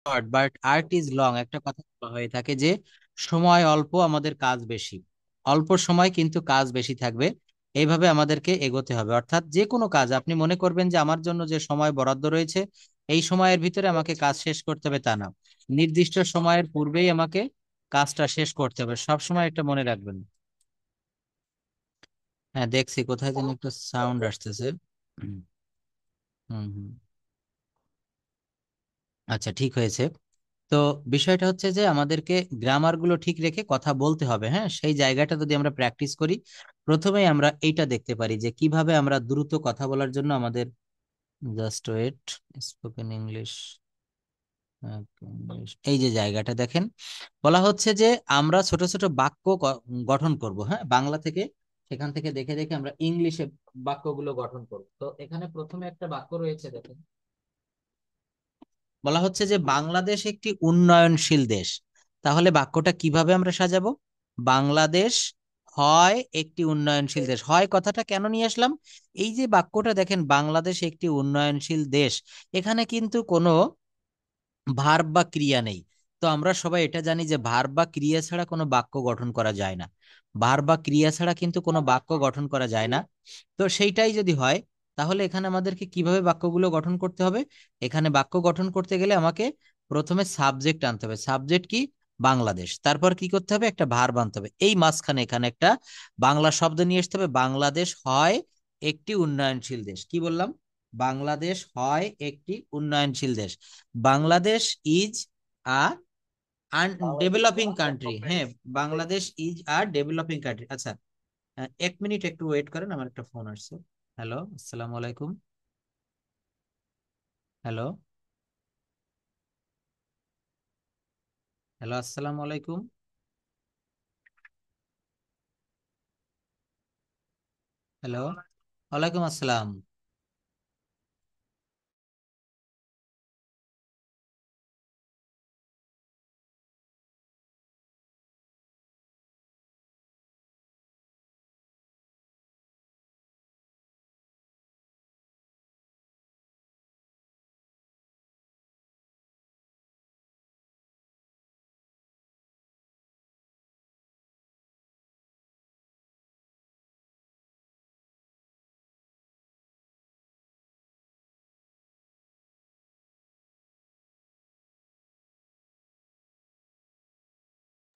Short but art is long, একটা কথা বলা হয়ে থাকে যে সময় অল্প আমাদের কাজ বেশি। অল্প সময় কিন্তু কাজ বেশি থাকবে। এইভাবে আমাদেরকে এগোতে হবে, অর্থাৎ যে কোনো কাজ আপনি মনে করবেন যে আমার জন্য যে সময় বরাদ্দ রয়েছে এই সময়ের ভিতরে আমাকে কাজ শেষ করতে হবে, তা না। নির্দিষ্ট সময়ের পূর্বেই আমাকে কাজটা শেষ করতে হবে, সব সময় একটা মনে রাখবেন। হ্যাঁ, দেখছি কোথায় যেন একটা সাউন্ড আসতেছে। হুম হুম হুম। আচ্ছা, ঠিক হয়েছে। তো বিষয়টা হচ্ছে যে আমাদেরকে গ্রামার গুলো ঠিক রেখে কথা বলতে হবে। হ্যাঁ, সেই জায়গাটা যদি আমরা প্র্যাকটিস করি, প্রথমেই আমরা এইটা দেখতে পারি যে কিভাবে আমরা দ্রুত কথা বলার জন্য আমাদের, জাস্ট ওয়েট, স্পোকেন ইংলিশ, এই যে জায়গাটা দেখেন, বলা হচ্ছে যে আমরা ছোট ছোট বাক্য গঠন করব। হ্যাঁ, বাংলা থেকে, সেখান থেকে দেখে দেখে আমরা ইংলিশে বাক্যগুলো গঠন করব। তো এখানে প্রথমে একটা বাক্য রয়েছে, দেখেন, বলা হচ্ছে যে বাংলাদেশ একটি উন্নয়নশীল দেশ। তাহলে বাক্যটা কিভাবে আমরা সাজাবো? বাংলাদেশ হয় একটি উন্নয়নশীল দেশ। হয় কথাটা কেন নিয়ে আসলাম? এই যে বাক্যটা দেখেন, বাংলাদেশ একটি উন্নয়নশীল দেশ, এখানে কিন্তু কোনো ভার্ব বা ক্রিয়া নেই। তো আমরা সবাই এটা জানি যে ভার্ব বা ক্রিয়া ছাড়া কোনো বাক্য গঠন করা যায় না। ভার্ব বা ক্রিয়া ছাড়া কিন্তু কোনো বাক্য গঠন করা যায় না। তো সেইটাই যদি হয়, তাহলে এখানে আমাদেরকে কিভাবে বাক্যগুলো গঠন করতে হবে? এখানে বাক্য গঠন করতে গেলে আমাকে প্রথমে সাবজেক্ট আনতে হবে। সাবজেক্ট কি? বাংলাদেশ। তারপর কি করতে হবে? একটা ভার্ব আনতে হবে। এই মাঝখানে এখানে একটা বাংলা শব্দ নিয়ে আসতে হবে। বাংলাদেশ হয় একটি উন্নয়নশীল দেশ। কি বললাম? বাংলাদেশ হয় একটি উন্নয়নশীল দেশ। Bangladesh is a developing country. হ্যাঁ, Bangladesh is a developing country. আচ্ছা, এক মিনিট একটু ওয়েট করেন, আমার একটা ফোন আসছে। হ্যালো, আসসালামু আলাইকুম। হ্যালো, হ্যালো, আসসালামু আলাইকুম। হ্যালো, ওয়ালাইকুম আসসালাম।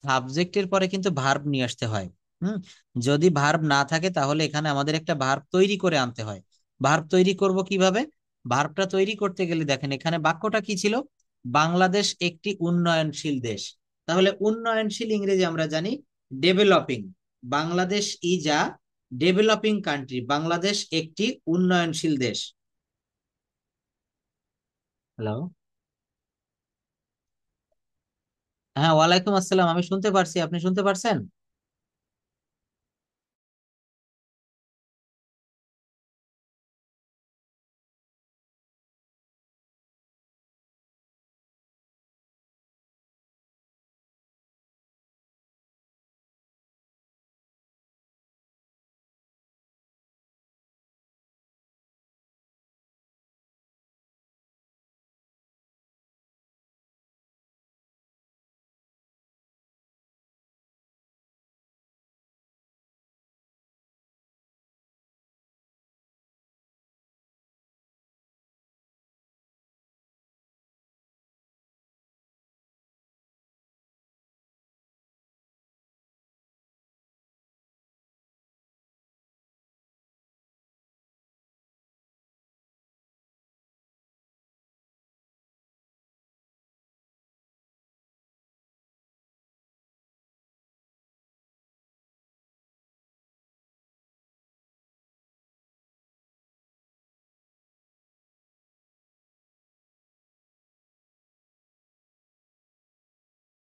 সাবজেক্টের পরে কিন্তু ভার্ব নিয়ে আসতে হয়। হুম, যদি ভার্ব না থাকে তাহলে এখানে আমাদের একটা ভার্ব তৈরি করে আনতে হয়। ভার্ব তৈরি করব কিভাবে? ভার্বটা তৈরি করতে গেলে দেখেন এখানে বাক্যটা কি ছিল? বাংলাদেশ একটি উন্নয়নশীল দেশ। তাহলে উন্নয়নশীল ইংরেজি আমরা জানি developing. Bangladesh is a developing country. Bangladesh একটি উন্নয়নশীল দেশ। হ্যালো। হ্যাঁ, ওয়ালাইকুম আসসালাম। আমি শুনতে পারছি, আপনি শুনতে পারছেন?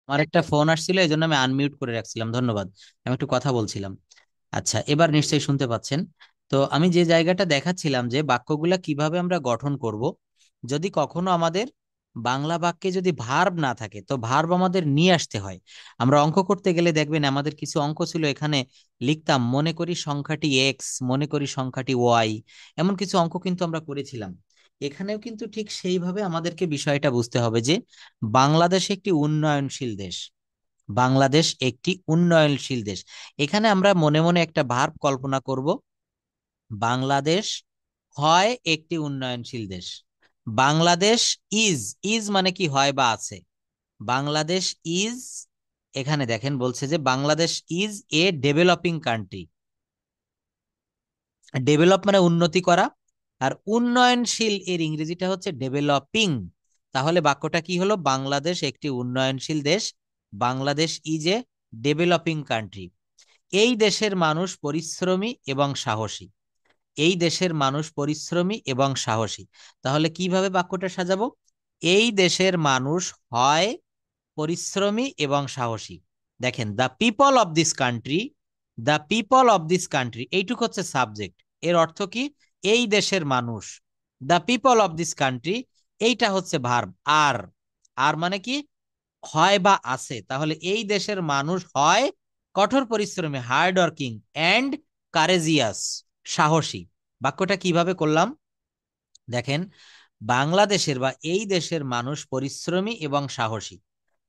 আমার একটা ফোন আসছিল, এই জন্য আমি আনমিউট করে রাখছিলাম, ধন্যবাদ। আমি একটু কথা বলছিলাম। আচ্ছা, এবার নিশ্চয়ই শুনতে পাচ্ছেন। তো আমি যে জায়গাটা দেখাচ্ছিলাম যে বাক্যগুলা কিভাবে আমরা গঠন করব, যদি কখনো আমাদের বাংলা বাক্যে যদি ভার্ব না থাকে তো ভার্ব আমাদের নিয়ে আসতে হয়। আমরা অঙ্ক করতে গেলে দেখবেন আমাদের কিছু অঙ্ক ছিল, এখানে লিখতাম মনে করি সংখ্যাটি এক্স, মনে করি সংখ্যাটি ওয়াই, এমন কিছু অঙ্ক কিন্তু আমরা করেছিলাম। এখানেও কিন্তু ঠিক সেইভাবে আমাদেরকে বিষয়টা বুঝতে হবে যে বাংলাদেশ একটি উন্নয়নশীল দেশ। বাংলাদেশ একটি উন্নয়নশীল দেশ। এখানে আমরা মনে মনে একটা ভার্ব কল্পনা করব, বাংলাদেশ হয় একটি উন্নয়নশীল দেশ। বাংলাদেশ ইজ, ইজ মানে কি হয় বা আছে। বাংলাদেশ ইজ, এখানে দেখেন বলছে যে Bangladesh is a developing country. Develop মানে উন্নতি করা, আর উন্নয়নশীল এর ইংরেজিটা হচ্ছে ডেভেলপিং। তাহলে বাক্যটা কি হলো? বাংলাদেশ একটি উন্নয়নশীল দেশ, Bangladesh is a developing country. এই দেশের মানুষ পরিশ্রমী এবং সাহসী। এই দেশের মানুষ পরিশ্রমী এবং সাহসী। তাহলে কিভাবে বাক্যটা সাজাবো? এই দেশের মানুষ হয় পরিশ্রমী এবং সাহসী। দেখেন, the people of this country, the people of this country, এইটুকু হচ্ছে সাবজেক্ট। এর অর্থ কি? এই দেশের মানুষ। The people of this country, এইটা হচ্ছে ভার্ব। আর আর মানে কি? হয় বা আছে। তাহলে এই দেশের মানুষ হয় কঠোর পরিশ্রমী, হার্ড ওয়ার্কিং, অ্যান্ড কারেজিয়াস, সাহসী। বাক্যটা কিভাবে করলাম দেখেন, বাংলাদেশের বা এই দেশের মানুষ পরিশ্রমী এবং সাহসী।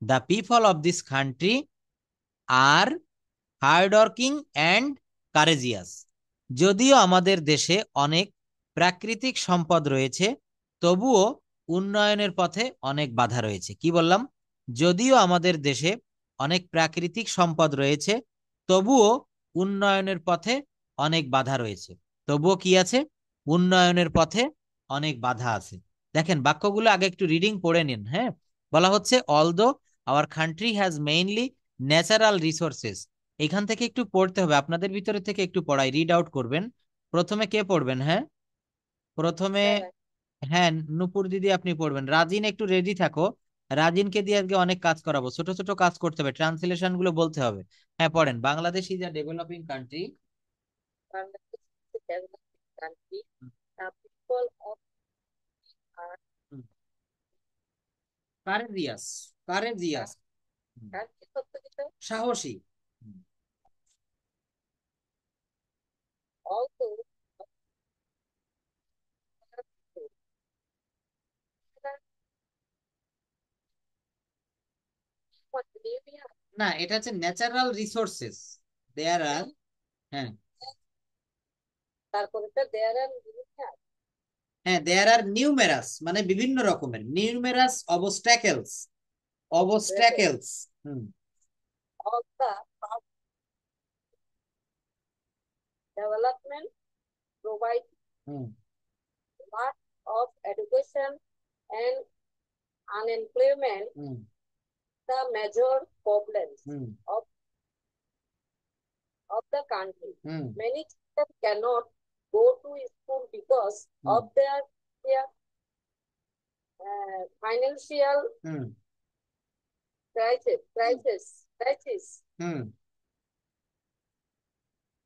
The people of this country are hardworking and courageous. যদিও আমাদের দেশে অনেক প্রাকৃতিক সম্পদ রয়েছে, তবুও উন্নয়নের পথে অনেক বাধা রয়েছে। কি বললাম? যদিও আমাদের দেশে অনেক প্রাকৃতিক সম্পদ রয়েছে, তবুও উন্নয়নের পথে অনেক বাধা রয়েছে। তবুও কি আছে? উন্নয়নের পথে অনেক বাধা আছে। দেখেন বাক্যগুলো আগে একটু রিডিং পড়ে নিন। হ্যাঁ, বলা হচ্ছে although our country has mainly natural resources. এখান থেকে একটু পড়তে হবে, আপনাদের ভিতরে থেকে একটু পড়াই, রিড আউট করবেন। প্রথমে কে পড়বেন? হ্যাঁ, প্রথমে হ্যাঁ নূপুর দিদি আপনি পড়বেন। রাজিন একটু রেডি থাকো, রাজিনকে দিয়ে আজকে অনেক কাজ করাবো, ছোট ছোট কাজ করতে হবে, ট্রান্সলেশন গুলো বলতে হবে। হ্যাঁ পড়েন, Bangladesh is a developing country. Bangladesh is a developing country. The people of are courageous, courageous, country সত্যিটা সাহসী। also what Libya না, এটা হচ্ছে ন্যাচারাল রিসোর্সেস, দেয়ার আর। হ্যাঁ, তারপরে তো there are Libya হ্যাঁ দেয়ার আর নিউমেরাস মানে বিভিন্ন রকমের, numerous অবস্ট্যাকেলস, অবস্ট্যাকেলস। Hmm of the past development provide hmm lot of education and unemployment hmm the major problems hmm of the country. Hmm Many children cannot go to school because hmm of their financial hmm crisis. Hmm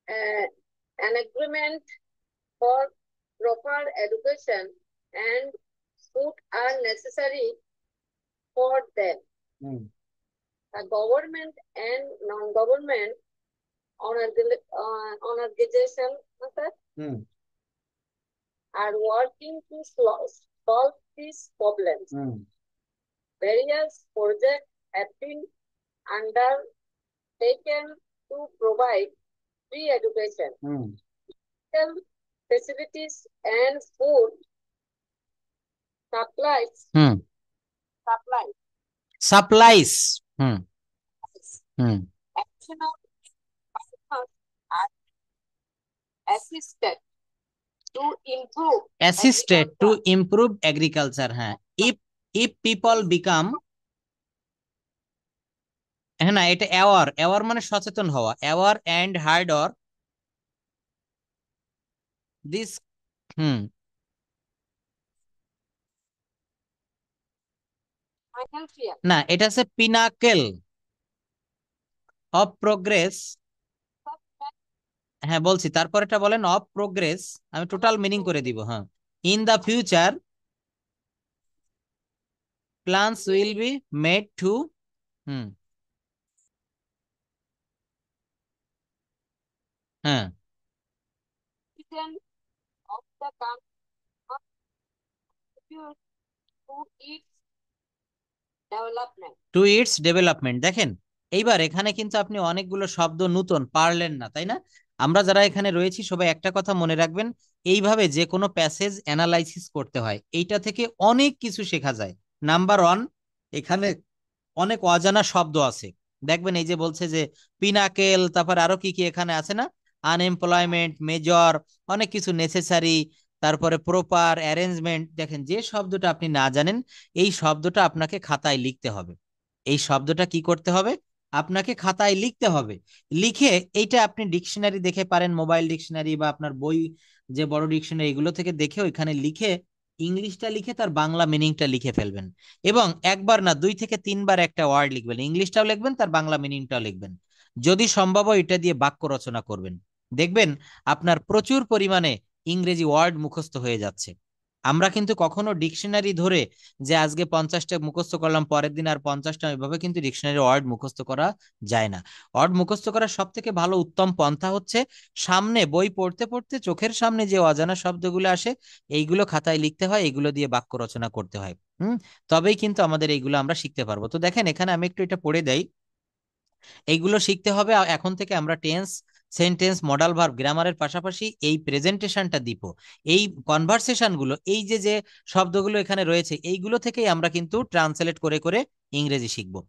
Uh, an agreement for proper education and food are necessary for them. Hmm The government and non-government organizations hmm are working to solve these problems. Hmm Various projects have been undertaken to provide free education, hmm health facilities, and food supplies. Hmm Supplies. Supplies. Hmm hmm Additional partners are assisted to improve assisted to agriculture. Improve agriculture. হ্যাঁ, if if people become, হ্যাঁ না এটা aware, aware মানে সচেতন হওয়া, aware and hard or this. Hmm Financial. না, এটা হচ্ছে পিনাকেল অফ প্রোগ্রেস। হ্যাঁ বলছি, তারপরেটা বলেন অফ প্রোগ্রেস, আমি টোটাল মিনিং করে দিব। হ্যাঁ, in the future plans will be made to. Hmm হ্যাঁ Citizens of the country to its development. To its development. দেখেন এইবার এখানে কিন্তু আপনি অনেকগুলো শব্দ নতুন পারলেন না, তাই না? আমরা যারা এখানে রয়েছি সবাই একটা কথা মনে রাখবেন, এইভাবে যে কোনো প্যাসেজ অ্যানালাইসিস করতে হয়, এইটা থেকে অনেক কিছু শেখা যায়। নাম্বার ওয়ান, এখানে অনেক অজানা শব্দ আছে। দেখবেন এই যে বলছে যে পিনাকেল, তারপর আরো কি কি এখানে আছে না, আনএমপ্লয়মেন্ট, মেজর, অনেক কিছু, নেসেসারি, তারপরে প্রপার অ্যারেঞ্জমেন্ট। দেখেন যে শব্দটা আপনি না জানেন, এই শব্দটা আপনাকে খাতায় লিখতে হবে। এই শব্দটা কি করতে হবে? আপনাকে খাতায় লিখতে হবে। লিখে এইটা আপনি ডিকশনারি দেখে পারেন, মোবাইল ডিকশনারি বা আপনার বই, যে বড় ডিকশনারি, এগুলো থেকে দেখে ওইখানে লিখে ইংলিশটা লিখে তার বাংলা মিনিংটা লিখে ফেলবেন। এবং একবার না, 2 থেকে 3 বার একটা ওয়ার্ড লিখবেন, ইংলিশটাও লিখবেন তার বাংলা মিনিংটাও লিখবেন। যদি সম্ভব হয় এটা দিয়ে বাক্য রচনা করবেন। দেখবেন আপনার প্রচুর পরিমাণে ইংরেজি ওয়ার্ড মুখস্থ হয়ে যাচ্ছে। আমরা কিন্তু কখনো ডিকশনারি ধরে যে আজকে 50টা মুখস্থ করলাম, পরের দিন আর 50টা, এভাবে কিন্তু ডিকশনারি ওয়ার্ড মুখস্থ করা যায় না। ওয়ার্ড মুখস্থ করার সব থেকে ভালো উত্তম পন্থা হচ্ছে সামনে বই পড়তে পড়তে চোখের সামনে যে অজানা শব্দগুলো আসে, এইগুলো খাতায় লিখতে হয়, এগুলো দিয়ে বাক্য রচনা করতে হয়। তবেই কিন্তু আমাদের এইগুলো আমরা শিখতে পারবো। তো দেখেন এখানে আমি একটু এটা পড়ে দেই। এইগুলো শিখতে হবে এখন থেকে। আমরা টেন্স, সেন্টেন্স, মডাল ভার্ব, গ্রামারের পাশাপাশি এই প্রেজেন্টেশনটা দিব, এই কনভারসেশন গুলো, এই যে যে শব্দগুলো এখানে রয়েছে, এইগুলো থেকেই আমরা কিন্তু ট্রান্সলেট করে করে ইংরেজি শিখব।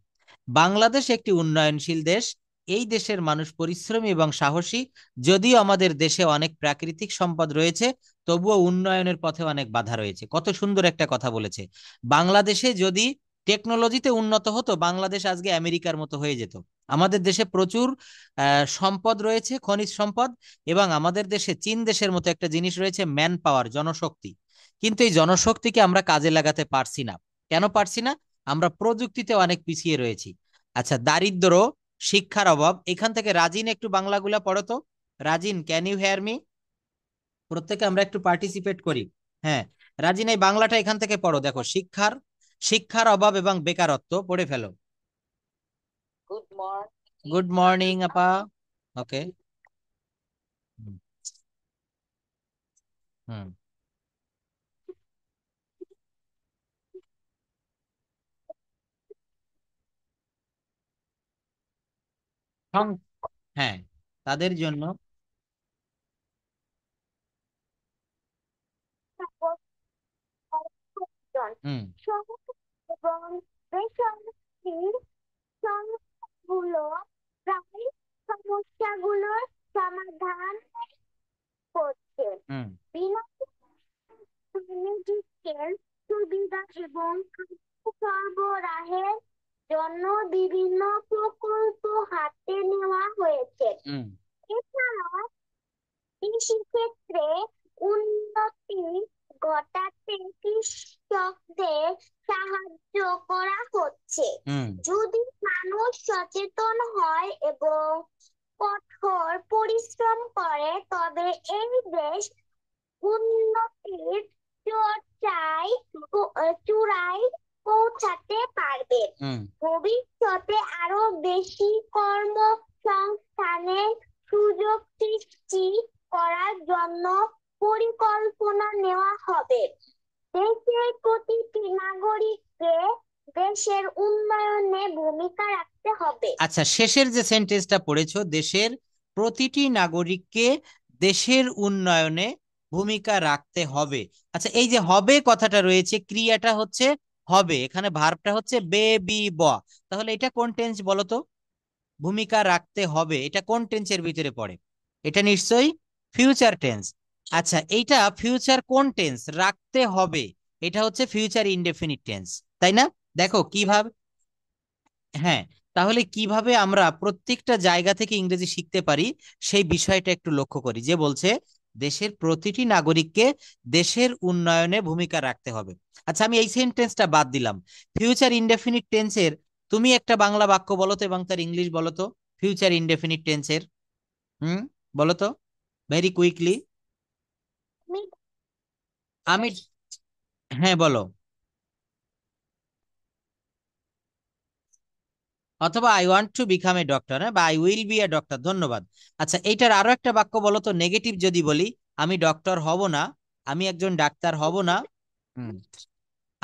বাংলাদেশ একটি উন্নয়নশীল দেশ। এই দেশের মানুষ পরিশ্রমী এবং সাহসী। যদিও আমাদের দেশে অনেক প্রাকৃতিক সম্পদ রয়েছে, তবুও উন্নয়নের পথে অনেক বাধা রয়েছে। কত সুন্দর একটা কথা বলেছে। বাংলাদেশে যদি টেকনোলজিতে উন্নত হতো, বাংলাদেশ আজকে আমেরিকার মতো হয়ে যেত। আমাদের দেশে প্রচুর সম্পদ রয়েছে, খনিজ সম্পদ। এবং আমাদের দেশে চীন দেশের মতো একটা জিনিস রয়েছে, ম্যান পাওয়ার, জনশক্তি। কিন্তু এই জনশক্তিকে আমরা কাজে লাগাতে পারছি না। কেন পারছি না? আমরা প্রযুক্তিতে অনেক পিছিয়ে রয়েছি। আচ্ছা, দারিদ্র, শিক্ষার অভাব, এখান থেকে রাজিন একটু বাংলাগুলা পড়ো তো। Rajin, can you hear me? প্রত্যেকে আমরা একটু পার্টিসিপেট করি। হ্যাঁ, রাজিন এই বাংলাটা এখান থেকে পড়ো। দেখো, শিক্ষার শিক্ষার অভাব এবং বেকারত্ব পড়ে ফেলো। Good morning. গুড মর্নিং আপা। ওকে। হুম। হুম। সং- হ্যাঁ, তাদের জন্য। হুম। এবং বেসরকারি সংস্থাগুলো প্রায় সমস্যাগুলোর সমাধান করছে। হুম। বিনামূল্যে মেডিকেল সুবিধা এবং খাদ্য সরবরাহের জন্য বিভিন্ন প্রকল্প হাতে নেওয়া হয়েছে। হুম। এছাড়া কৃষিক্ষেত্রে উন্নতি ঘটাতে কৃষকদের সাহায্য করা হচ্ছে। হুম। যদি মানুষ সচেতন হয় এবং কঠোর পরিশ্রম করে, তবে এই দেশ উন্নতির চর্চায় চূড়ায় পৌঁছাতে পারবে। হুম। ভবিষ্যতে আরো বেশি কর্মসংস্থানের সুযোগ সৃষ্টি করার জন্য পরিকল্পনা নেওয়া হবে। দেশের প্রতিটি নাগরিককে দেশের উন্নয়নে ভূমিকা রাখতে হবে। আচ্ছা, শেষের যে সেন্টেন্সটা পড়েছো, দেশের প্রতিটি নাগরিককে দেশের উন্নয়নে ভূমিকা রাখতে হবে। আচ্ছা, এই যে হবে কথাটা রয়েছে, ক্রিয়াটা হচ্ছে হবে, এখানে ভার্বটা হচ্ছে বে বি ব। তাহলে এটা কোন টেন্স বলো তো? ভূমিকা রাখতে হবে, এটা কোন টেন্সের ভিতরে পড়ে? এটা নিশ্চয়ই ফিউচার টেন্স। আচ্ছা, এইটা ফিউচার কোন টেন্স? রাখতে হবে, এটা হচ্ছে ফিউচার ইনডেফিনিট টেন্স, তাই না? দেখো কিভাবে। হ্যাঁ, তাহলে কিভাবে আমরা প্রত্যেকটা জায়গা থেকে ইংরেজি শিখতে পারি সেই বিষয়টা একটু লক্ষ্য করি। যে বলছে দেশের প্রতিটি নাগরিককে দেশের উন্নয়নে ভূমিকা রাখতে হবে। আচ্ছা, আমি এই সেন্টেন্সটা বাদ দিলাম। ফিউচার ইনডেফিনিট টেন্সের তুমি একটা বাংলা বাক্য বলো তো এবং তার ইংলিশ বলো তো। ফিউচার ইনডেফিনিট টেন্সের হুম, বলো তো, ভেরি কুইকলি। আমি, হ্যাঁ বলো। অথবা I want to become a doctor, হ্যাঁ, বা I will B a doctor. ধন্যবাদ। আচ্ছা, এইটার আরো একটা বাক্য বলো তো, নেগেটিভ যদি বলি, আমি ডক্টর হব না, আমি একজন ডাক্তার হব না। Hmm.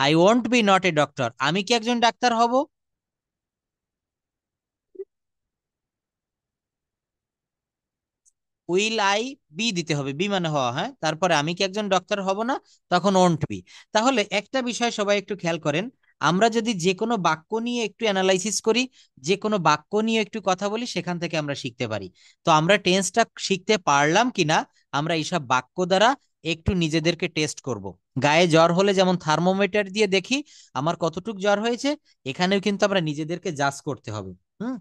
I won't be not a doctor, আমি কি একজন ডাক্তার হব? উইল আই বি দিতে হবে, বি মানে হওয়া, হ্যাঁ, তারপরে আমি কি একজন ডক্টর হব না, তখন ওন্ট বি। তাহলে একটা বিষয় সবাই একটু খেয়াল করেন, আমরা যদি যে কোনো বাক্য নিয়ে একটু অ্যানালাইসিস করি, যে কোনো বাক্য নিয়ে একটু কথা বলি, সেখান থেকে আমরা শিখতে পারি। তো আমরা টেন্সটা শিখতে পারলাম কিনা, আমরা এইসব বাক্য দ্বারা একটু নিজেদেরকে টেস্ট করব। গায়ে জ্বর হলে যেমন থার্মোমিটার দিয়ে দেখি আমার কতটুক জ্বর হয়েছে, এখানেও কিন্তু আমরা নিজেদেরকে জাজ করতে হবে। হুম,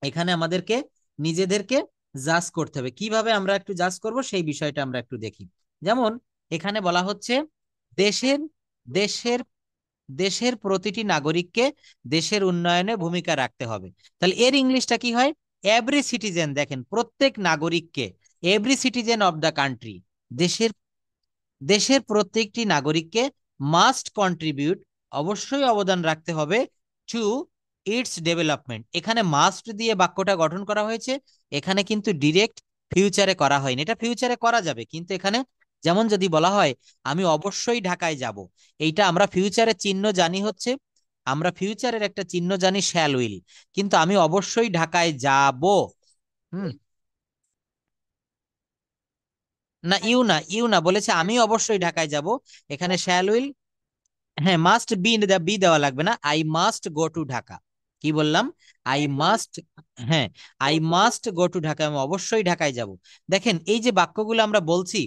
এখানে আমাদেরকে নিজেদেরকে জাজ করতে হবে। কিভাবে আমরা একটু জাজ করব সেই বিষয়টা আমরা একটু দেখি। যেমন এখানে বলা হচ্ছে দেশের দেশের দেশের প্রতিটি নাগরিককে দেশের উন্নয়নে ভূমিকা রাখতে হবে। তাহলে এর ইংলিশটা কি হয়? এভরি সিটিজেন, দেখেন প্রত্যেক নাগরিককে, every citizen of the country, দেশের দেশের প্রত্যেকটি নাগরিককে মাস্ট কন্ট্রিবিউট, অবশ্যই অবদান রাখতে হবে, টু ইটস ডেভেলপমেন্ট। এখানে মাস্ট দিয়ে বাক্যটা গঠন করা হয়েছে, এখানে কিন্তু ডিরেক্ট ফিউচারে করা হয়নি। এটা ফিউচারে করা যাবে, কিন্তু এখানে যেমন যদি বলা হয় আমি অবশ্যই ঢাকায় যাব, এইটা আমরা ফিউচারের চিহ্ন জানি হচ্ছে, আমরা ফিউচারের একটা চিহ্ন জানি শ্যাল উইল, কিন্তু আমি অবশ্যই ঢাকায় যাব। হুম, না ইউ না, ইউ না, বলেছে আমি অবশ্যই ঢাকায় যাব, এখানে শ্যাল উইল। হ্যাঁ, মাস্ট বি, বি দেওয়া লাগবে না, I must go to Dhaka. কি বললাম? আই মাস্ট, হ্যাঁ, I must go to Dhaka, আমি অবশ্যই ঢাকায় যাব। দেখেন এই যে বাক্যগুলো আমরা বলছি,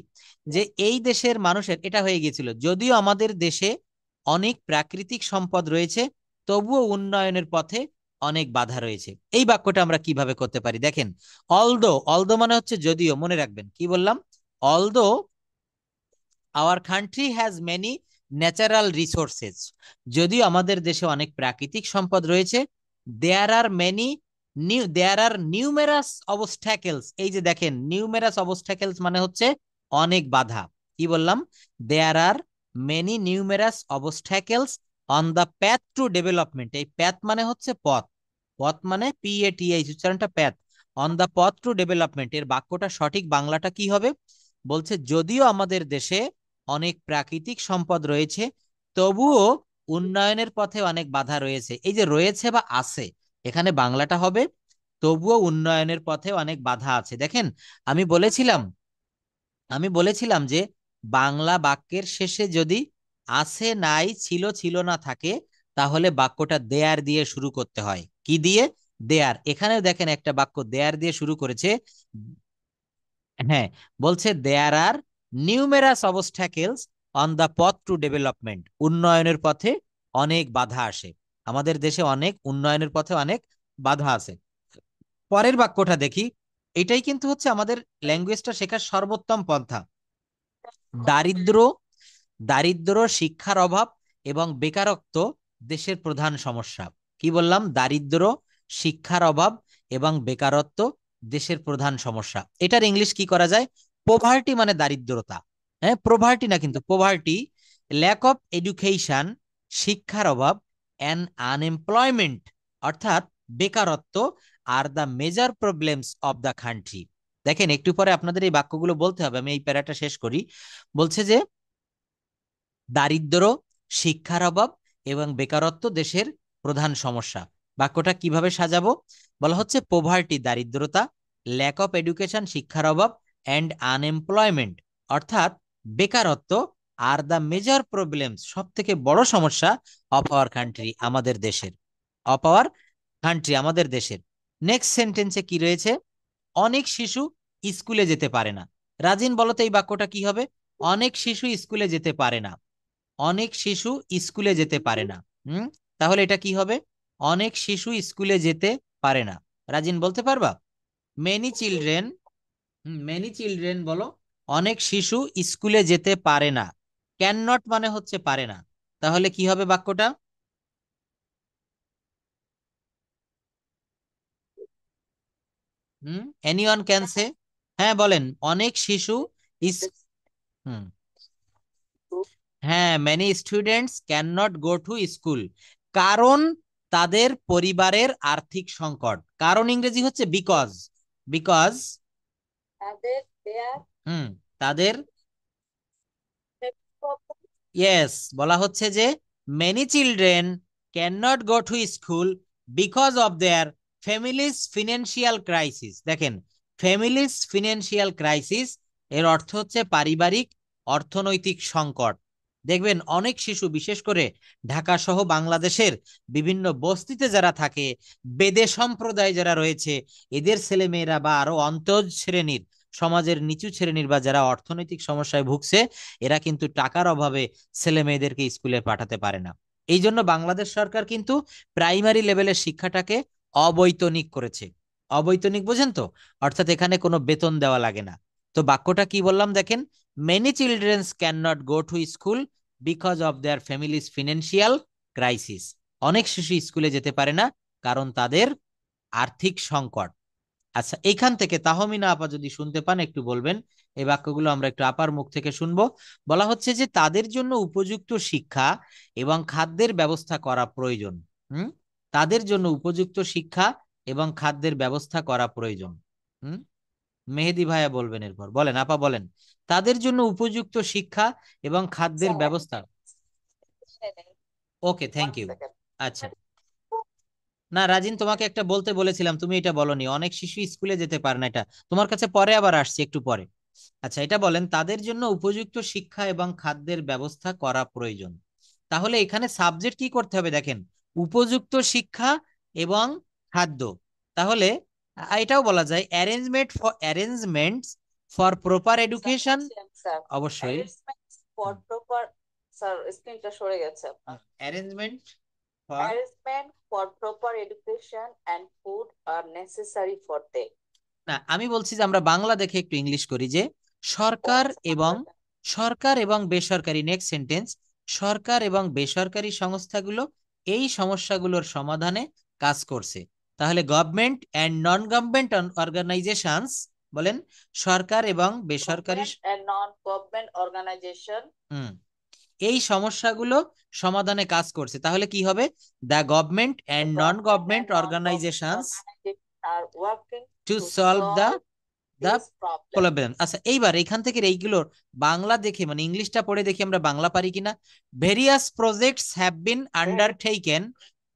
যে এই দেশের মানুষের এটা হয়ে গিয়েছিল, যদিও আমাদের দেশে অনেক প্রাকৃতিক সম্পদ রয়েছে, তবুও উন্নয়নের পথে অনেক বাধা রয়েছে। এই বাক্যটা আমরা কিভাবে করতে পারি দেখেন, অলদো, অলদো মানে হচ্ছে যদিও, মনে রাখবেন কি বললাম, although our country has many natural resources, যদিও আমাদের দেশে অনেক প্রাকৃতিক সম্পদ রয়েছে, দেয়ার are many there R numerous অবস্ট্যাকেলস, এই যে দেখেন নিউমেরাস অবস্ট্যাকেলস মানে হচ্ছে অনেক বাধা। কি বললাম? There are many numerous obstacles on the path to development, এই প্যাথ মানে হচ্ছে পথ, পথ মানে PATH উচ্চারণটা প্যাথ, অন দ্য পথ টু ডেভেলপমেন্ট, এর বাক্যটা সঠিক বাংলাটা কি হবে? বলছে যদিও আমাদের দেশে অনেক প্রাকৃতিক সম্পদ রয়েছে, তবুও উন্নয়নের পথে অনেক বাধা রয়েছে। এই যে রয়েছে বা আছে, এখানে বাংলাটা হবে তবুও উন্নয়নের পথে অনেক বাধা আছে। দেখেন আমি বলেছিলাম আমি বলেছিলাম যে বাংলা বাক্যের শেষে যদি আছে নাই ছিল ছিল না থাকে, তাহলে বাক্যটা দেয়ার দিয়ে শুরু করতে হয়। কি দিয়ে? দেয়ার। এখানেও দেখেন একটা বাক্য দেয়ার দিয়ে শুরু করেছে। হ্যাঁ, বলছে দেয়ার আর নিউমেরাস অবস্ট্যাকেলস অন দ্য পথ টু ডেভেলপমেন্ট, উন্নয়নের পথে অনেক বাধা আসে, আমাদের দেশে অনেক উন্নয়নের পথে অনেক বাধা আছে। পরের বাক্যটা দেখি, এটাই কিন্তু হচ্ছে আমাদের ল্যাঙ্গুয়েজটা শেখার সর্বোত্তম পন্থা। দারিদ্র, দারিদ্র, শিক্ষার অভাব এবং বেকারত্ব দেশের প্রধান সমস্যা। কি বললাম? দারিদ্র, শিক্ষার অভাব এবং বেকারত্ব দেশের প্রধান সমস্যা। এটার ইংলিশ কি করা যায়? পোভার্টি মানে দারিদ্রতা, হ্যাঁ, প্রভার্টি না কিন্তু পোভার্টি, ল্যাক অফ এডুকেশন, শিক্ষার অভাব, অ্যান্ড আনএমপ্লয়মেন্ট, অর্থাৎ বেকারত্ব, আর the major problems of the country. দেখেন একটু পরে আপনাদের এই বাক্যগুলো বলতে হবে, আমি এই প্যারাটা শেষ করি। বলছে যে দারিদ্র, শিক্ষার অভাব এবং বেকারত্ব দেশের প্রধান সমস্যা। বাক্যটা কিভাবে সাজাবো? বলা হচ্ছে পোভার্টি দারিদ্রতা, ল্যাক অফ এডুকেশন শিক্ষার অভাব, অ্যান্ড আনএমপ্লয়মেন্ট অর্থাৎ বেকারত্ব, আর দ্য মেজর প্রবলেমস সব থেকে বড় সমস্যা, অফ আওয়ার কান্ট্রি আমাদের দেশের, অফ আওয়ার কান্ট্রি আমাদের দেশের। নেক্সট সেন্টেন্সে কি রয়েছে? অনেক শিশু স্কুলে যেতে পারে না। রাজিন বলো তো এই বাক্যটা কি হবে? অনেক শিশু স্কুলে যেতে পারে না, অনেক শিশু স্কুলে যেতে পারে না। হুম, তাহলে এটা কি হবে? অনেক শিশু স্কুলে যেতে পারে না। রাজিন বলতে পারবা? মেনি চিলড্রেন, মেনি চিলড্রেন বলো, অনেক শিশু স্কুলে যেতে পারে না। ক্যান নট মানে হচ্ছে পারে না, তাহলে কি হবে বাক্যটা? এনিওয়ান ক্যান সে, হ্যাঁ বলেন, অনেক শিশু ইস, হুম, হ্যাঁ, many students can not go to school, কারণ তাদের পরিবারের আর্থিক সংকট। কারণ ইংরেজি হচ্ছে বিকজ, বিকজ, তাদের দেয়ার তাদের, ইয়েস, বলা হচ্ছে যে many children cannot go to school because of their family's financial crisis। দেখেন, ফ্যামিলিস ফিনান্সিয়াল ক্রাইসিস এর অর্থ হচ্ছে পারিবারিক অর্থনৈতিক সংকট। দেখবেন অনেক শিশু, বিশেষ করে ঢাকা সহ বাংলাদেশের বিভিন্ন বস্তিতে যারা থাকে, বেদে সম্প্রদায় যারা রয়েছে, এদের ছেলেমেয়েরা বা আরো অন্তঃ শ্রেণীর, সমাজের নিচু শ্রেণীর বা যারা অর্থনৈতিক সমস্যায় ভুগছে, এরা কিন্তু টাকার অভাবে ছেলে মেয়েদেরকে স্কুলে পাঠাতে পারে না। এই জন্য বাংলাদেশ সরকার কিন্তু প্রাইমারি লেভেলের শিক্ষাটাকে অবৈতনিক করেছে। অবৈতনিক বোঝেন তো? অর্থাৎ এখানে কোনো বেতন দেওয়া লাগে না। তো বাক্যটা কি বললাম দেখেন, many children's can not go to school because of their families financial crisis. অনেক শিশু স্কুলে যেতে পারে না কারণ তাদের আর্থিক সংকট। আচ্ছা, এইখান থেকে তাহমিনা আপা যদি শুনতে পান একটু বলবেন। এই বাক্যগুলো আমরা একটু আপার মুখ থেকে শুনবো। বলা হচ্ছে যে তাদের জন্য উপযুক্ত শিক্ষা এবং খাদ্যের ব্যবস্থা করা প্রয়োজন। হুম, তাদের জন্য উপযুক্ত শিক্ষা এবং খাদ্যের ব্যবস্থা করা প্রয়োজন। হুম, মেহেদি ভাইয়া বলবেন এরপর। বলেন আপা, বলেন। তাদের জন্য উপযুক্ত শিক্ষা এবং খাদ্যের স্যার, ব্যবস্থা। ওকে, ওয়ান থ্যাংক ইউ। সেকেন্ড। আচ্ছা, না রাজিন, তোমাকে একটা বলতে বলেছিলাম, তুমি এটা বলনি। অনেক শিশু স্কুলে যেতে পারে না, এটা তোমার কাছে পরে আবার আসছে, একটু পরে। আচ্ছা, এটা বলেন, তাদের জন্য উপযুক্ত শিক্ষা এবং খাদ্যের ব্যবস্থা করা প্রয়োজন। তাহলে এখানে সাবজেক্ট কি করতে হবে দেখেন, উপযুক্ত শিক্ষা এবং খাদ্য। তাহলে এটাও বলা যায় arrangements for proper sir education. বলছি আমি, স্যার অবশ্যই। অ্যারেঞ্জমেন্ট ফর প্রপার, স্যার স্ক্রিনটা সরে গেছে আপনার। Arrangement for, arrangement for proper education and food are necessary for they. না, আমি বলছি যে আমরা বাংলা দেখে একটু ইংলিশ করি, যে ও সরকার আচ্ছা, এবং বাংলাটা। সরকার এবং বেসরকারি, নেক্সট সেন্টেন্স, সরকার এবং বেসরকারি সংস্থাগুলো এই সমস্যাগুলোর সমাধানে কাজ করছে। তাহলে government and non government organisations, বলেন, সরকার এবং বেসরকারি। Government and non government organisation. Hmm, এই সমস্যাগুলো সমাধানে কাজ করছে। তাহলে কি হবে, the government The and non government government and non-government organisations organizations are working to to solve the solve the this problem. Problem. আচ্ছা, এইবার এখান থেকে এইগুলোর বাংলা দেখে, মানে ইংলিশটা পড়ে দেখি আমরা বাংলা পারি কিনা। Various projects have been undertaken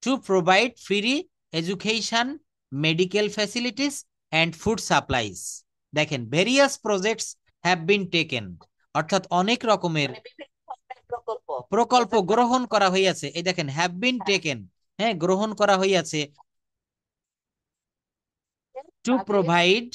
to provide free education, medical facilities and food supplies. দেখেন, various projects have been taken, অর্থাৎ অনেক রকমের মানে বিভিন্ন ধরনের প্রকল্প প্রকল্প বোঝাতে গ্রহণ করা হইয়াছে। এই দেখেন, হ্যাভ বিন হ্যাঁ, টেকেন, হ্যাঁ, গ্রহণ করা হইয়াছে, টু তাদের প্রোভাইড।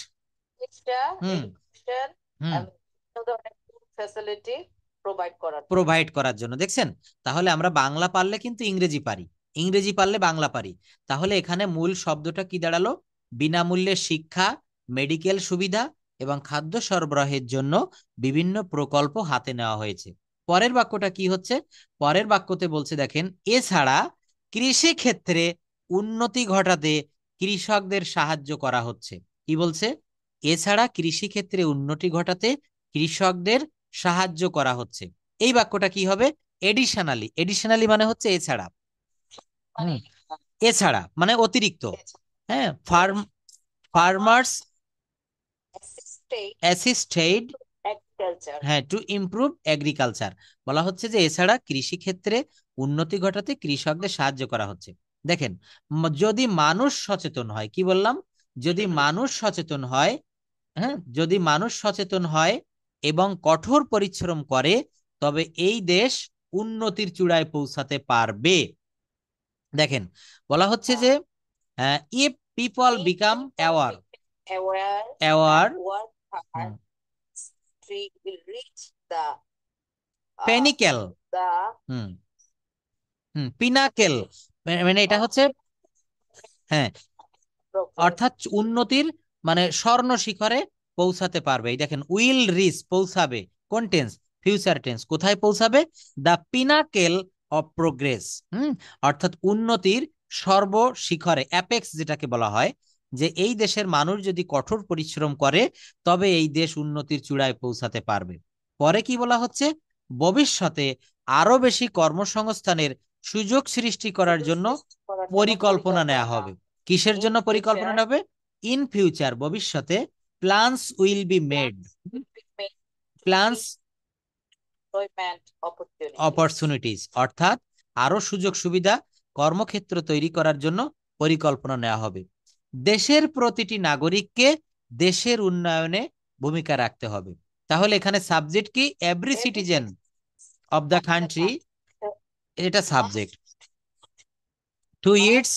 চিকিৎসা, হুম, এডুকেশন হুম, এবং বিভিন্ন ধরনের ফুড ফ্যাসিলিটি প্রোভাইড করার জন্য। প্রোভাইড করার জন্য। দেখছেন, তাহলে আমরা বাংলা পারলে কিন্তু ইংরেজি পারি, ইংরেজি পারলে বাংলা পারি। তাহলে এখানে মূল শব্দটা কি দাঁড়ালো, বিনামূল্যে শিক্ষা, মেডিকেল সুবিধা এবং খাদ্য সরবরাহের জন্য বিভিন্ন প্রকল্প হাতে নেওয়া হয়েছে। পরের বাক্যটা কি হচ্ছে, পরের বাক্যতে বলছে দেখেন, এছাড়া কৃষি ক্ষেত্রে উন্নতি ঘটাতে কৃষকদের সাহায্য করা হচ্ছে। কি বলছে, এছাড়া কৃষি ক্ষেত্রে উন্নতি ঘটাতে কৃষকদের সাহায্য করা হচ্ছে। এই বাক্যটা কি হবে, এডিশনালি। এডিশনালি মানে হচ্ছে এছাড়া। মানে হুম, এছাড়া মানে অতিরিক্ত। হ্যাঁ, ফার্মার্স অ্যাসিস্টেড অ্যাসিস্টেড, এগ্রিকালচার। হ্যাঁ, টু ইমপ্রুভ এগ্রিকালচার। বলা হচ্ছে যে এছাড়া কৃষি ক্ষেত্রে উন্নতি ঘটাতে কৃষকদের সাহায্য করা হচ্ছে। দেখেন, যদি মানুষ সচেতন হয়, কি বললাম, যদি মানুষ সচেতন হয়, হ্যাঁ, যদি মানুষ সচেতন হয় এবং কঠোর পরিশ্রম করে, তবে এই দেশ উন্নতির চূড়ায় পৌঁছাতে পারবে। দেখেন, বলা হচ্ছে যে if people If become people aware, become aware aware, and work hard, history will reach uh, panicle, the hmm, hmm, pinnacle, মানে এটা of হচ্ছে, হ্যাঁ, progress. অর্থাৎ উন্নতির মানে স্বর্ণ শিখরে পৌঁছাতে পারবে। এই দেখেন, উইল রিচ, পৌঁছাবে, কোন টেন্স, ফিউচার টেন্স। কোথায় পৌঁছাবে, দা পিনাকেল অফ প্রোগ্রেস। অর্থাৎ উন্নতির সর্বশিখরে, অ্যাপেক্স যেটাকে বলা হয়, যে এই দেশের মানুষ যদি কঠোর পরিশ্রম করে তবে এই দেশ উন্নতির চূড়ায় পৌঁছাতে পারবে। পরে কি বলা হচ্ছে, ভবিষ্যতে আরো বেশি কর্মসংস্থানের সুযোগ সৃষ্টি করার জন্য করার জন্য পরিকল্পনা নেওয়া পরিকল্পনা। হবে। কিসের In জন্য পরিকল্পনা future, নেবে, ইন ফিউচার, ভবিষ্যতে, plans will be made, plans will be made to plans create employment opportunities. Opportunities, অর্থাৎ আরো সুযোগ সুবিধা, কর্মক্ষেত্র তৈরি করার জন্য পরিকল্পনা নেওয়া হবে। দেশের প্রতিটি নাগরিককে দেশের উন্নয়নে ভূমিকা রাখতে হবে। তাহলে এখানে সাবজেক্ট কি? Every Every citizen citizen of the of the country, country এটা subject, must to its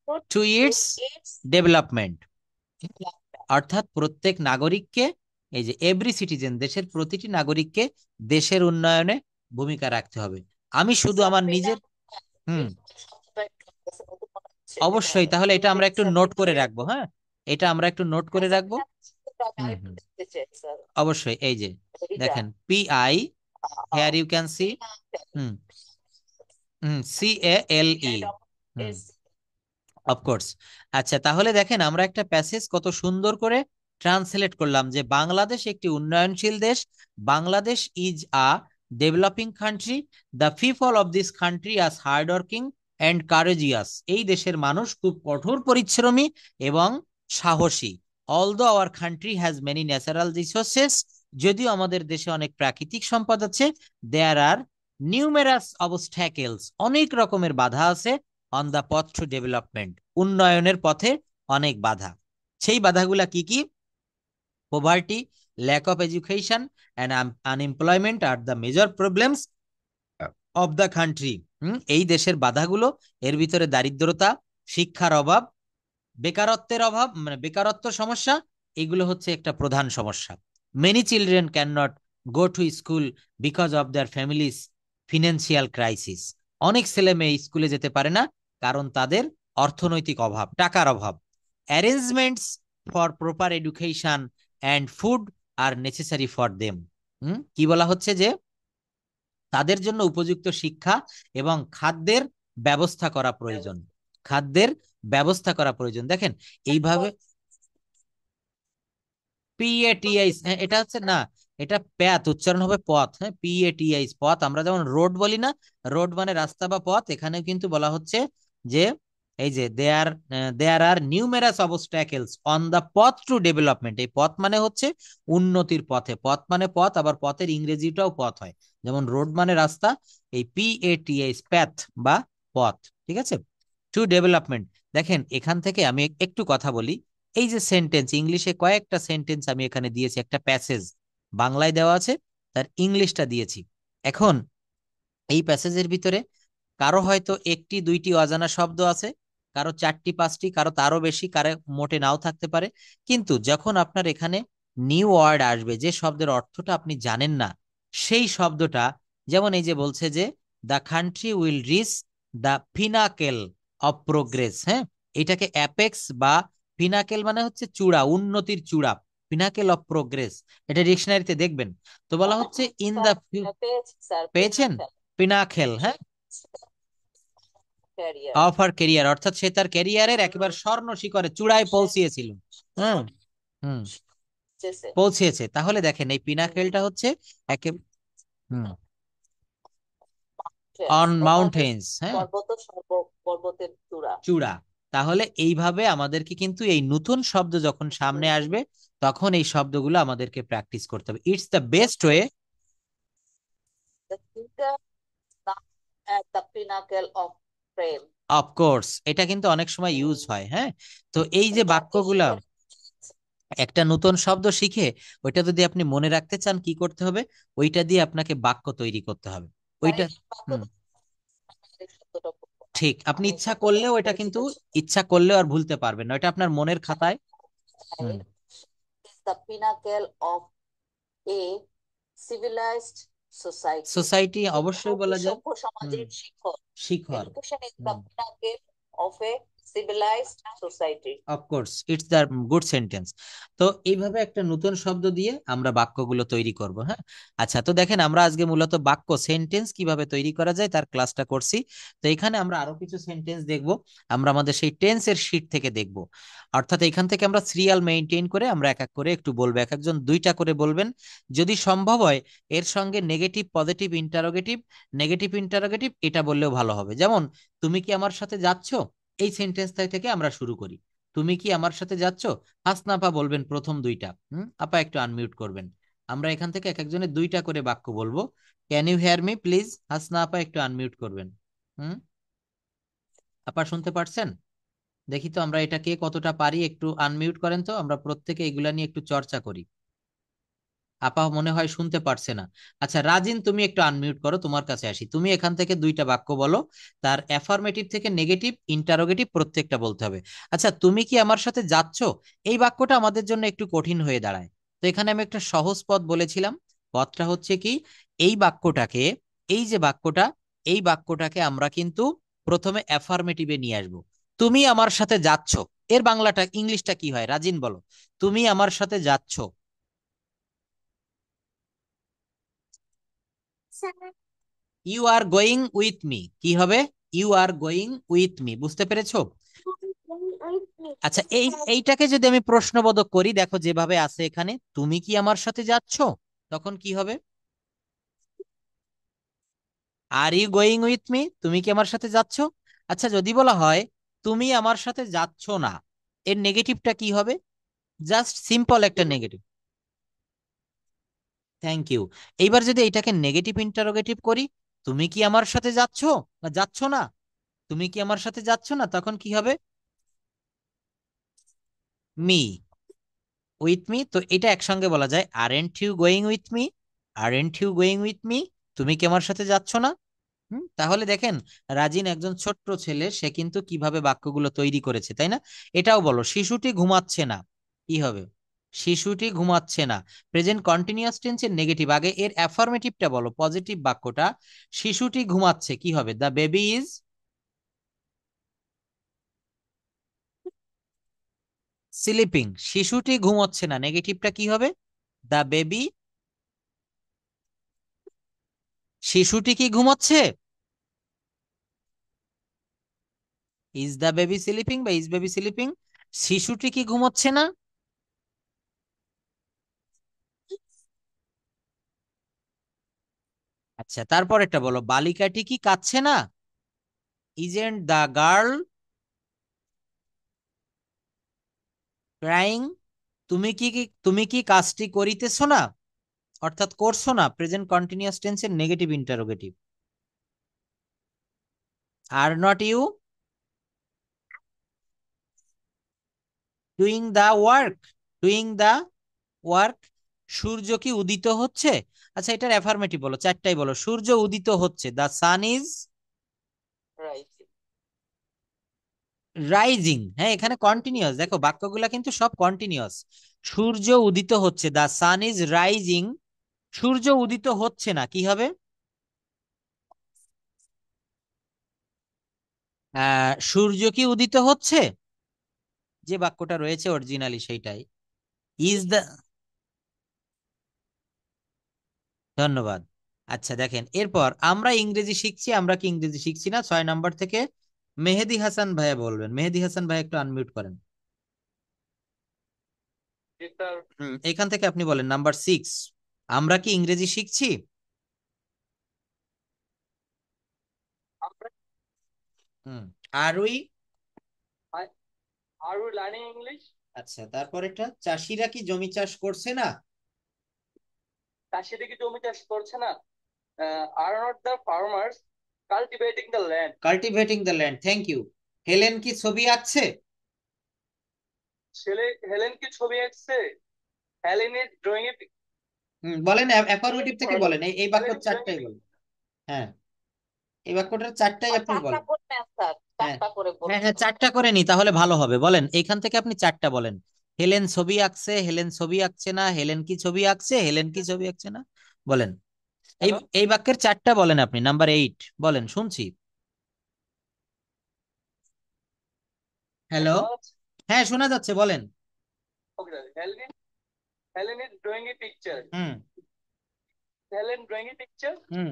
put to to its its development. development. অর্থাৎ প্রত্যেক নাগরিককে, এই যে এভরি সিটিজেন, দেশের প্রতিটি নাগরিককে দেশের উন্নয়নে ভূমিকা রাখতে হবে। আমি শুধু আমার সাবিনা, নিজের হুম এই শব্দটা একটু কাছে মতো মনে হচ্ছে, এটা অবশ্যই, তাহলে এটা আমরা একটু নোট করে সাবিনা, রাখবো। হ্যাঁ, এটা আমরা একটু নোট করে রাখবো। সাবিনা শব্দটা আমি হুম আরেকটু হুম দেখতে চাই স্যার। অবশ্যই, এই যে এটা দেখেন PI, here you can see, বিনা হুম CALE, হুম অফকোর্স। আচ্ছা, তাহলে দেখেন আমরা একটা প্যাসেজ কত সুন্দর করে ট্রান্সলেট করলাম যে বাংলাদেশ একটি উন্নয়নশীল দেশ, Bangladesh is a developing country, the people of this country us hard working and courageous. এই দেশের মানুষ খুব কঠোর পরিশ্রমী এবং সাহসী। Although our country has many natural resources, যদিও আমাদের দেশে অনেক প্রাকৃতিক সম্পদ আছে, দেয়ার আর নিউমেরাস অবস্ট্যাকেলস, অনেক রকমের বাধা আছে, অন দ্য পথ টু ডেভেলপমেন্ট, উন্নয়নের পথে অনেক বাধা। সেই বাধাগুলা কি কি? Poverty, lack of education and unemployment are the major problems of the country. এই দেশের বাধাগুলো, এর ভিতরে দারিদ্রতা, শিক্ষার অভাব, বেকারত্বের অভাব, মানে বেকারত্ব সমস্যা, এগুলো হচ্ছে একটা প্রধান সমস্যা। Many children can not go to school because of their families financial crisis. অনেক ছেলে মেয়ে স্কুলে যেতে পারে না কারণ তাদের অর্থনৈতিক অভাব, টাকার অভাব। Arrangements for proper education and food are necessary for them. কি বলা হচ্ছে? যে তাদের জন্য উপযুক্ত শিক্ষা এবং খাদ্যের ব্যবস্থা করা প্রয়োজন, খাদ্যের ব্যবস্থা করা প্রয়োজন। দেখেন এইভাবে PATIs, হ্যাঁ এটা হচ্ছে না, এটা প্যাথ উচ্চারণ হবে পথ। হ্যাঁ, PATIs পথ। আমরা যেমন রোড বলি না, রোড মানে রাস্তা বা পথ, এখানেও কিন্তু বলা হচ্ছে যে এই যে দেয়ার আর নিউমেরাস অবস্ট্যাকেলস অন দা পথ টু ডেভেলপমেন্ট। এই পথ মানে হচ্ছে উন্নতির পথে, পথ মানে পথ, আবার পথের ইংরেজিটাও পথ হয়, যেমন রোড মানে রাস্তা, এই PATIs প্যাথ বা পথ, ঠিক আছে, টু ডেভেলপমেন্ট। দেখেন এখান থেকে আমি একটু কথা বলি। এই যে সেন্টেন্স, ইংলিশে কয়েকটা সেন্টেন্স আমি এখানে দিয়েছি, একটা প্যাসেজ বাংলায় দেওয়া আছে, তার ইংলিশটা দিয়েছি। এখন এই প্যাসেজের ভিতরে কারো হয়তো একটি দুইটি অজানা শব্দ আছে, কারো চারটি পাঁচটি, কারো তারও বেশি, কারো মোটে নাও থাকতে পারে। কিন্তু যখন আপনার এখানে নিউ ওয়ার্ড আসবে, যে শব্দের অর্থটা আপনি জানেন না, সেই শব্দটা, যেমন এই যে বলছে যে the country will reach the pinnacle of progress. হ্যাঁ, এটাকে অ্যাপেক্স বা পিনাকেল মানে হচ্ছে চূড়া, উন্নতির চূড়া, পিনাকেল অফ প্রোগ্রেস, এটা ডিকশনারিতে দেখবেন। তো বলা হচ্ছে ইন দা, পেয়েছি স্যার, পেয়েছেন? পিনাকেল পিনাকেল, হ্যাঁ, ক্যারিয়ার। অফ আর ক্যারিয়ার, অর্থাৎ সে তার ক্যারিয়ারের একেবারে স্বর্ণ শিখরে চূড়ায় পৌঁছিয়েছিল। হুম হুম পৌঁছেছে। তাহলে দেখেন এই পিনাকেলটা হচ্ছে একে হুম অন মানে মাউন্টেন্স, হ্যাঁ, পর্বতের চূড়া। চূড়া। তাহলে এইভাবে আমাদেরকে কিন্তু এই নতুন শব্দ যখন সামনে আসবে, তখন এই শব্দগুলো আমাদেরকে প্র্যাকটিস করতে হবে। It's the best way. The Twitter at the pinnacle of fame. Of course, এটা কিন্তু অনেক সময় ইউজ হয়। হ্যাঁ, তো এই যে বাক্য বাক্যগুলা, শিখে একটা নতুন শব্দ শিখে ওইটা যদি আপনি মনে রাখতে চান, কি করতে হবে? ওইটা দিয়ে আপনাকে বাক্য তৈরি করতে হবে। তাই ওইটা বাক্য হুম এই শব্দটা বলবো না। ঠিক, আপনি আমি ইচ্ছা শব্দটা করলেও এটা পরিচিত কিন্তু, ছিল। ইচ্ছা করলেও আর ভুলতে পারবেন না, এটা আপনার মনের খাতায়। হুম Is the pinnacle of a civilized society. Society এটা অবশ্যই একটি বলা যায়। সভ্য হুম সমাজের শিখর। শিখর। Education is the hmm pinnacle of a civilized society. Of course, it's the good sentence. তো এইভাবে একটা নতুন শব্দ দিয়ে আমরা বাক্যগুলো তৈরি করব। হ্যাঁ, আচ্ছা, তো দেখেন আমরা আজকে মূলত বাক্য সেন্টেন্স কিভাবে তৈরি করা যায় তার ক্লাসটা করছি। তো এখানে আমরা আরো কিছু সেন্টেন্স দেখব, আমরা আমাদের সেই টেন্সের শীট থেকে দেখব। অর্থাৎ এখান থেকে আমরা সিরিয়াল মেইনটেইন করে আমরা এক এক করে একটু বলবো, এক একজন দুইটা করে বলবেন। যদি সম্ভব হয় এর সঙ্গে negative positive interrogative, negative interrogative এটা বললেও ভালো হবে। যেমন তুমি কি আমার সাথে যাচ্ছ, এই সেন্টেন্সটা থেকে আমরা শুরু করি। তুমি কি আমার সাথে যাচ্ছ? হাসনা আপা বলবেন প্রথম দুইটা। আপা একটু আনমিউট করবেন। আমরা এখান থেকে এক একজনের দুইটা করে বাক্য বলবো। Can you hear me please? Hasna আপা একটু আনমিউট করবেন। হুম, আপা শুনতে পারছেন? দেখি তো আমরা এটাকে কতটা পারি, একটু আনমিউট করেন তো, আমরা প্রত্যেকে এগুলা নিয়ে একটু চর্চা করি। আপা মনে হয় শুনতে পারছে না। আচ্ছা রাজিন, তুমি একটু আনমিউট করো, তোমার কাছে আসি। তুমি এখান থেকে দুইটা বাক্য বলো, তার অ্যাফার্মেটিভ থেকে নেগেটিভ ইন্টারোগেটিভ প্রত্যেকটা বলতে হবে। আচ্ছা, তুমি কি আমার সাথে যাচ্ছ? এই বাক্যটা আমাদের জন্য একটু কঠিন হয়ে দাঁড়ায়। তো এখানে আমি একটা সহজ পদ বলেছিলাম। পদটা হচ্ছে কি, এই বাক্যটাকে, এই যে বাক্যটা, এই বাক্যটাকে আমরা কিন্তু প্রথমে অ্যাফার্মেটিভে নিয়ে আসবো। তুমি আমার সাথে যাচ্ছ, এর বাংলাটা ইংলিশটা কি হয় রাজিন বলো? তুমি আমার সাথে যাচ্ছ। You are going with me কি হবে? You are going with me, বুঝতে পেরেছো? আচ্ছা, এইটাকে যদি আমি প্রশ্নবোধক করি, দেখো যেভাবে আছে এখানে, তুমি কি আমার সাথে যাচ্ছ, তখন কি হবে? Are you going with me, তুমি কি আমার সাথে যাচ্ছ? আচ্ছা, যদি বলা হয় তুমি আমার সাথে যাচ্ছ না, এর নেগেটিভটা কি হবে? জাস্ট সিম্পল একটা নেগেটিভ। Thank you. এইবার যদি এটাকে নেগেটিভ ইন্টারোগেটিভ করি, তুমি কি আমার সাথে যাচ্ছ বা যাচ্ছ না, তুমি কি আমার সাথে যাচ্ছ না, তখন কি হবে? Me, with me. তো এটা একসঙ্গে বলা যায়, aren't you going with me, aren't you going with me, তুমি কি আমার সাথে যাচ্ছ না? তাহলে দেখেন, রাজিন একজন ছোট্ট ছেলে, সে কিন্তু কিভাবে বাক্যগুলো তৈরি করেছে, তাই না? এটাও বলো, শিশুটি ঘুমাচ্ছে না, কি হবে? শিশুটি ঘুমাচ্ছে না, প্রেজেন্ট কন্টিনিউয়াস টেন্সের নেগেটিভ। আগে এর অ্যাফার্মেটিভটা বলো, পজিটিভ বাক্যটা। শিশুটি ঘুমাচ্ছে, কি হবে? The baby is sleeping. শিশুটি ঘুমোচ্ছে না, নেগেটিভটা কি হবে? দ্য বেবি, শিশুটি কি ঘুমোচ্ছে? ইজ দ্য বেবি স্লিপিং বা ইজ বেবি স্লিপিং, শিশুটি কি ঘুমোচ্ছে না? আচ্ছা, তারপর একটা বলো, বালিকাটি কি কাঁদছে না? Isn't the girl crying. তুমি কি কাজটি করিতেছো না, অর্থাৎ করছো না, প্রেজেন্ট কন্টিনিউয়াস টেন্সের negative interrogative. Are not you doing the work, doing the work. সূর্য কি উদিত হচ্ছে? আচ্ছা, এটার অ্যাফার্মেটিভ বলো, চারটাই বলো। সূর্য উদিত হচ্ছে, দা সান ইজ Right. রাইজিং। হ্যাঁ, এখানে কন্টিনিউয়াস, দেখো বাক্যগুলা কিন্তু সব কন্টিনিউয়াস। সূর্য উদিত হচ্ছে, দা সান ইজ রাইজিং। সূর্য উদিত হচ্ছে না, কি হবে? সূর্য কি উদিত হচ্ছে, যে বাক্যটা রয়েছে অরিজিনালি সেইটাই। ইজ দা, ধন্যবাদ। আচ্ছা দেখেন, এরপর আমরা ইংরেজি শিখছি, আমরা কি ইংরেজি শিখছি না? 6 নম্বর থেকে মেহেদি হাসান ভাইয়া বলবেন। মেহেদি হাসান ভাই একটু আনমিউট করেন। এখান থেকে আপনি বলেন, নাম্বার 6, আমরা কি ইংরেজি শিখছি? হুম, আর we, Are we learning English? আচ্ছা তারপর এটা, চাষিরা কি জমি চাষ করছে না? চাষিরা কি জমি চাষ করছে না? Are not the farmers cultivating the land? Cultivating the land, thank you. Helen কি ছবি আঁকছে? হেলেন কি ছবি আঁকছে? হেলেন ইজ ড্রয়িং এ বলেন, অ্যাফার্মেটিভ থেকে বলেন, এই হেলেন বাক্যের ইজ ড্রয়িং এ চারটাই বলেন। হ্যাঁ, এই বাক্যটার চারটাই আপনি চারটা বলেন। করবেন স্যার, হ্যাঁ, চারটা করে হ্যাঁ, বলতে হ্যাঁ, হবে। চারটা করে নি তাহলে ভালো হবে। বলেন, এইখান থেকে আপনি চারটা বলেন। হেলেন ছবি আঁকছে, হেলেন ছবি আঁকছে না, হেলেন কি ছবি আঁকছে, হেলেন কি ছবি আঁকছে না, বলেন। এই হ্যালো, এই বাক্যের চারটা বলেন আপনি। নাম্বার 8 বলেন, শুনছি। হ্যালো, শোনা যাচ্ছে? হ্যাঁ শোনা যাচ্ছে, বলেন। Okay, Helen is drawing a picture. Hmm, Helen drawing a picture. Hmm,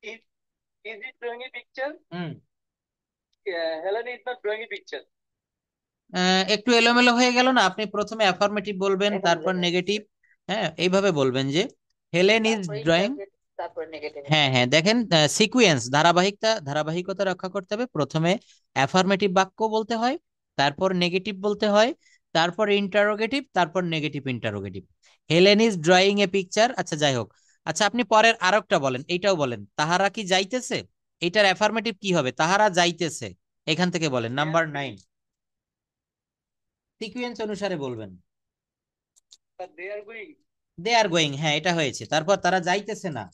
is is it drawing a picture? Hmm. Helen is not drawing a picture. একটু এলোমেলো হয়ে গেল না? আপনি প্রথমে অ্যাফার্মেটিভ বলবেন, এখন তারপর বুঝা যাচ্ছে। নেগেটিভ। হ্যাঁ, এইভাবে বলবেন যে হেলেন ইজ তারপরে ড্রয়িং। ইন্টারপ্রেট, তারপরে নেগেটিভ হ্যাঁ, হ্যাঁ, ইন্টারপ্রেট। দেখেন, ধারাবাহিকতা রক্ষা করতে হবে। প্রথমে অ্যাফার্মেটিভ বাক্য বলতে হয়, তারপর নেগেটিভ বলতে হয়, তারপর ইন্টারোগেটিভ, তারপর negative interrogative. Helen is drawing a picture, আচ্ছা যাই হোক। আচ্ছা, আপনি পরের আরেকটা বলেন, এইটাও বলেন, তাহারা কি যাইতেছে, এটার অ্যাফার্মেটিভ কি হবে? তাহারা যাইতেছে, এখান থেকে বলেন, নাম্বার 9, সিকোয়েন্স অনুসারে বলবেন। দে are going. They are going, হ্যাঁ এটা হয়েছে। তারপর তারা যাইতেছে না।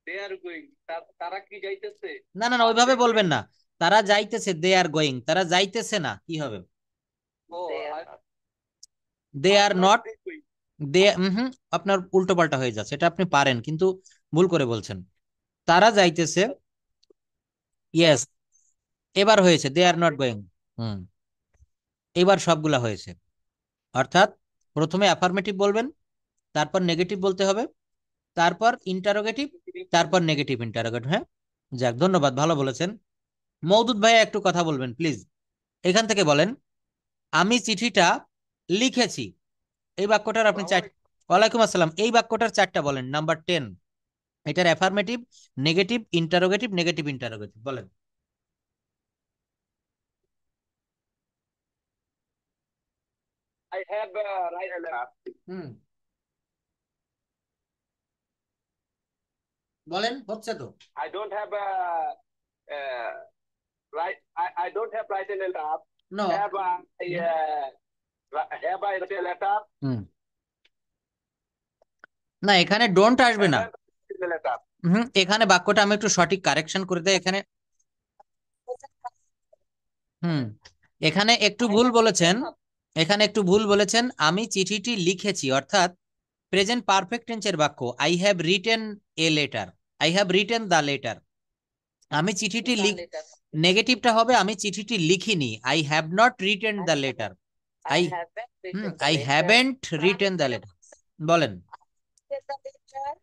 দে আর গোয়িং, তারা কি যাইতেছে? না না না, আর ওইভাবে দে বলবেন গোয়িং। না। তারা যাইতেছে, দে আর গোয়িং, তারা যাইতেছে না, কি হবে? ও, they are are not not, they going. They, hmm, আপনার উল্টো পাল্টা হয়ে যাচ্ছে, এটা আপনি পারেন কিন্তু ভুল করে বলছেন। তারা যাইতেছে, ইয়েস, এবার হয়েছে, দে আর নট গোয়িং। হুম, এবার সবগুলা হয়েছে। অর্থাৎ প্রথমে অ্যাফার্মেটিভ বলবেন, তারপর নেগেটিভ বলতে হবে, তারপর ইন্টারোগেটিভ, তারপর নেগেটিভ ইন্টারোগেটিভ। হ্যাঁ, যাক, ধন্যবাদ, ভালো বলেছেন। মওদুদ ভাইয়া একটু কথা বলবেন প্লিজ। এখান থেকে বলেন, আমি চিঠিটা লিখেছি, এই বাক্যটার আপনি চার, ওয়ালাইকুম আসসালাম, এই বাক্যটার চারটা বলেন, নাম্বার 10, এটার affirmative, negative, interrogative, negative interrogative বলেন। I have right left. হুম, বলেন, হচ্ছে তো। I don't have right. I don't have right and left. No, Have I written a letter? হুম, না এখানে ডোন্ট আসবে না। Haven't written a letter. হুম, এখানে বাক্যটা আমি একটু সঠিক কারেকশন করে দেই এখানে। হুম, এখানে একটু ভুল বলেছেন, এখানে একটু ভুল বলেছেন, আমি চিঠিটি লিখেছি, অর্থাৎ প্রেজেন্ট পারফেক্ট টেন্সের বাক্য, I have written a letter, I have written the letter. আমি চিঠিটি নেগেটিভটা হবে, আমি চিঠিটি লিখিনি, I have not written the letter. I, I haven't written the letter বলেন।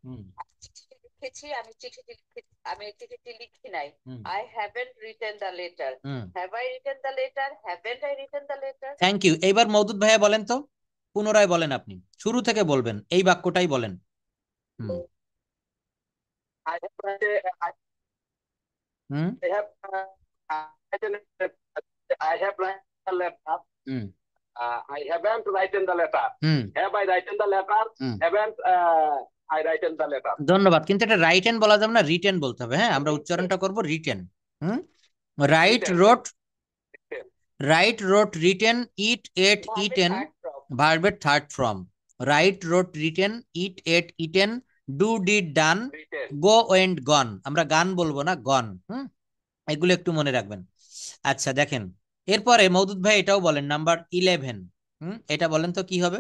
হুম, লিখেছি, আমি চিঠিটি লিখি নাই। Hmm, I haven't written the letter. Hmm, have I written the letter? Haven't I written the letter? Thank you. এইবার মওদুদ ভাইয়া বলেন তো, পুনরায় বলেন, আপনি শুরু থেকে বলবেন, এই বাক্যটাই বলেন। হুম, I have written. Hmm, I have written. I have written a letter. Hmm, I haven't written the letter. Hmm, Have I written the letter? Hmm, Haven't I written the letter? ধন্যবাদ। কিন্তু এটা রাইটেন বলা যাবে না, written বলতে হবে। হ্যাঁ, আমরা উচ্চারণটা করব written. Hmm, write Written. Wrote, Written. Write wrote written, eat ate eaten, ভার্বের third form. Write wrote written, eat ate eaten, do did done, Written. Go went gone. আমরা গান বলবো না, গন। হুম, এগুলো একটু মনে রাখবেন। আচ্ছা দেখেন, এরপরে মওদুদ ভাই এটাও বলেন, নাম্বার 11। হুম, এটা বলেন তো কি হবে?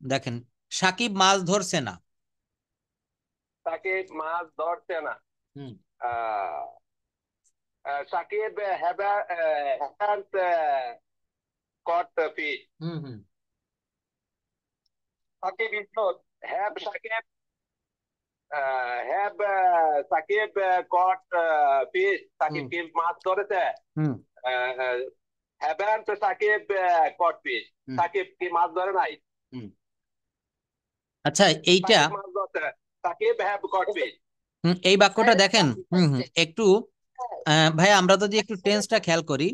দেখেন, সাকিব মাছ ধরছে না। তাকে মাছ ধরছে না। হুম, আহ, Shakib haven't caught the fish. Hmm, hmm, Sakib is not. Have Sakib have Sakib caught fish? Sakib হুম, কি মাছ ধরেছে? হুম, haven't Sakib caught fish? হুম, সাকিব কি মাছ ধরে নাই? হুম। আচ্ছা, এইটা, সাকিব মাছ ধরছে। Shakib have caught fish. এই বাক্যটা দেখেন, হুম, হুম, একটু ভাই আমরা যদি একটু টেন্সটা খেয়াল করি,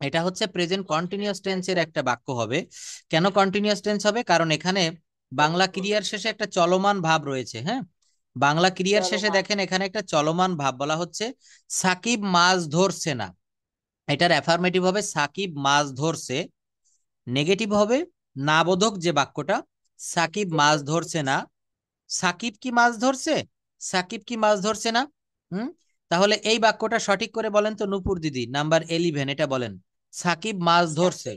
এটা হচ্ছে প্রেজেন্ট কন্টিনিউয়াস টেন্সের একটা বাক্য হবে। কেন কন্টিনিউয়াস টেন্স হবে? কারণ এখানে বাংলা ক্রিয়ার শেষে একটা চলমান ভাব রয়েছে। হ্যাঁ, বাংলা ক্রিয়ার শেষে দেখেন এখানে একটা চলমান ভাব বলা হচ্ছে, সাকিব মাছ ধরছে না। এটার অ্যাফার্মেটিভ হবে সাকিব মাছ ধরছে, নেগেটিভ হবে নাবোধক যে বাক্যটা, সাকিব মাছ ধরছে না। সাকিব কি মাছ ধরছে? সাকিব কি মাছ ধরছে না? হুম, তাহলে এই বাক্যটা সঠিক করে বলেন তো নূপুর দিদি, নাম্বার 11, এটা বলেন, সাকিব মাছ ধরছে।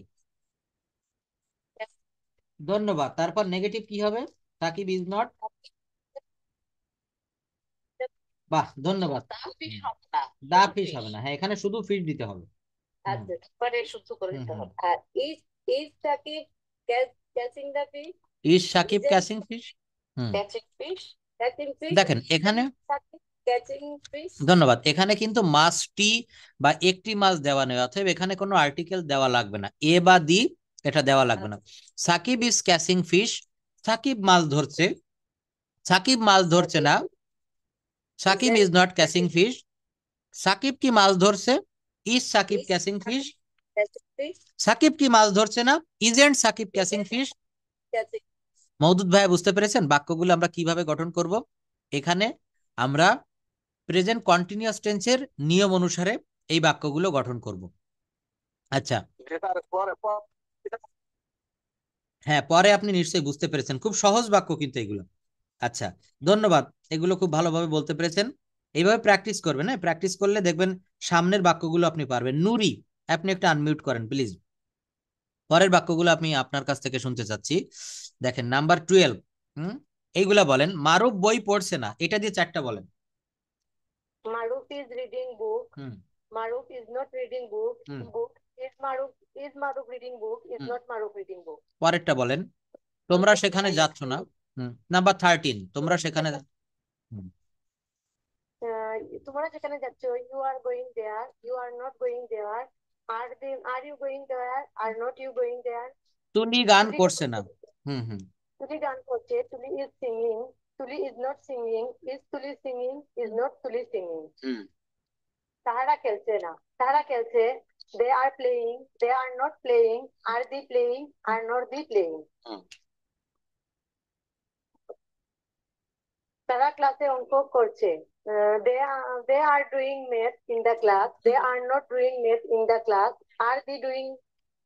ধন্যবাদ। তারপর নেগেটিভ কি হবে? সাকিব ইজ নট, বাহ, ধন্যবাদ। ফিশ হবে না, দা শুধু ফিশ ফিশ। হবে না, হ্যাঁ এখানে শুধু ফিশ দিতে হবে। হুম, আচ্ছা, একবারে শুদ্ধ করে হুম, দিতে হুম। হবে। আর is is Shakib catching the fish? Is Shakib catching fish? Hmm, catching fish? Catching fish? দেখেন এখানে, সাকিব ক্যাচিং ফিশ? ধন্যবাদ, এখানে কিন্তু মাছটি বা একটি মাছ দেওয়া নেই, অতএব এখানে কোনো আর্টিকেল দেওয়া লাগবে না, এ বা দি এটা দেওয়া লাগবে না। Shakib is catching fish, Shakib মাছ ধরছে, সাকিব মাছ ধরছে না, Shakib is not catching fish. Shakib কি মাছ ধরছে? Is Shakib catching fish? Catching fish? Shakib কি মাছ ধরছে না? Isn't Shakib catching fish? Catching Maudud ভাইয়া বুঝতে পেরেছেন বাক্যগুলো আমরা কিভাবে গঠন করব? এখানে আমরা প্রেজেন্ট কন্টিনিউয়াস টেন্সের নিয়ম অনুসারে এই বাক্যগুলো গঠন করব। আচ্ছা, হ্যাঁ, পরে আপনি নিশ্চয়ই বুঝতে পেরেছেন, খুব সহজ বাক্য কিন্তু এগুলো। আচ্ছা, ধন্যবাদ, এগুলো খুব ভালোভাবে বলতে পেরেছেন। এইভাবে প্র্যাকটিস করবেন, হ্যাঁ, প্র্যাকটিস করলে দেখবেন সামনের বাক্যগুলো আপনি পারবেন। নুরি, আপনি একটা আনমিউট করেন প্লিজ। পরের বাক্যগুলো আমি আপনার কাছ থেকে শুনতে চাচ্ছি। দেখেন নাম্বার 12। এইগুলা বলেন। মারুফ বই পড়ছে না, এটা দিয়ে 4টা বলেন। Maruf is reading book. Hmm Maruf is not reading book. Hmm Book is Maruf reading book. Is hmm not Maruf reading book. পরেরটা বলেন। তোমরা সেখানে যাচ্ছ না। নাম্বার 13, তোমরা সেখানে। হুম তোমরা যেখানে যাচ্ছ, you are going there. You are not going there. Are you going there? Are not you going there? তুলি গান তুলি করছে না। হুম হুম তুলি গান করছে. Tuli is singing. Tuli is not singing. Is Tuli singing? Is not Tuli singing. হুম তাহারা খেলছে না. তাহারা খেলছে. They are playing. They are not playing. Are they playing? Are not they playing? হুম তারা ক্লাসে অঙ্ক করছে. They are doing math in the class. They are not doing math in the class. Are they doing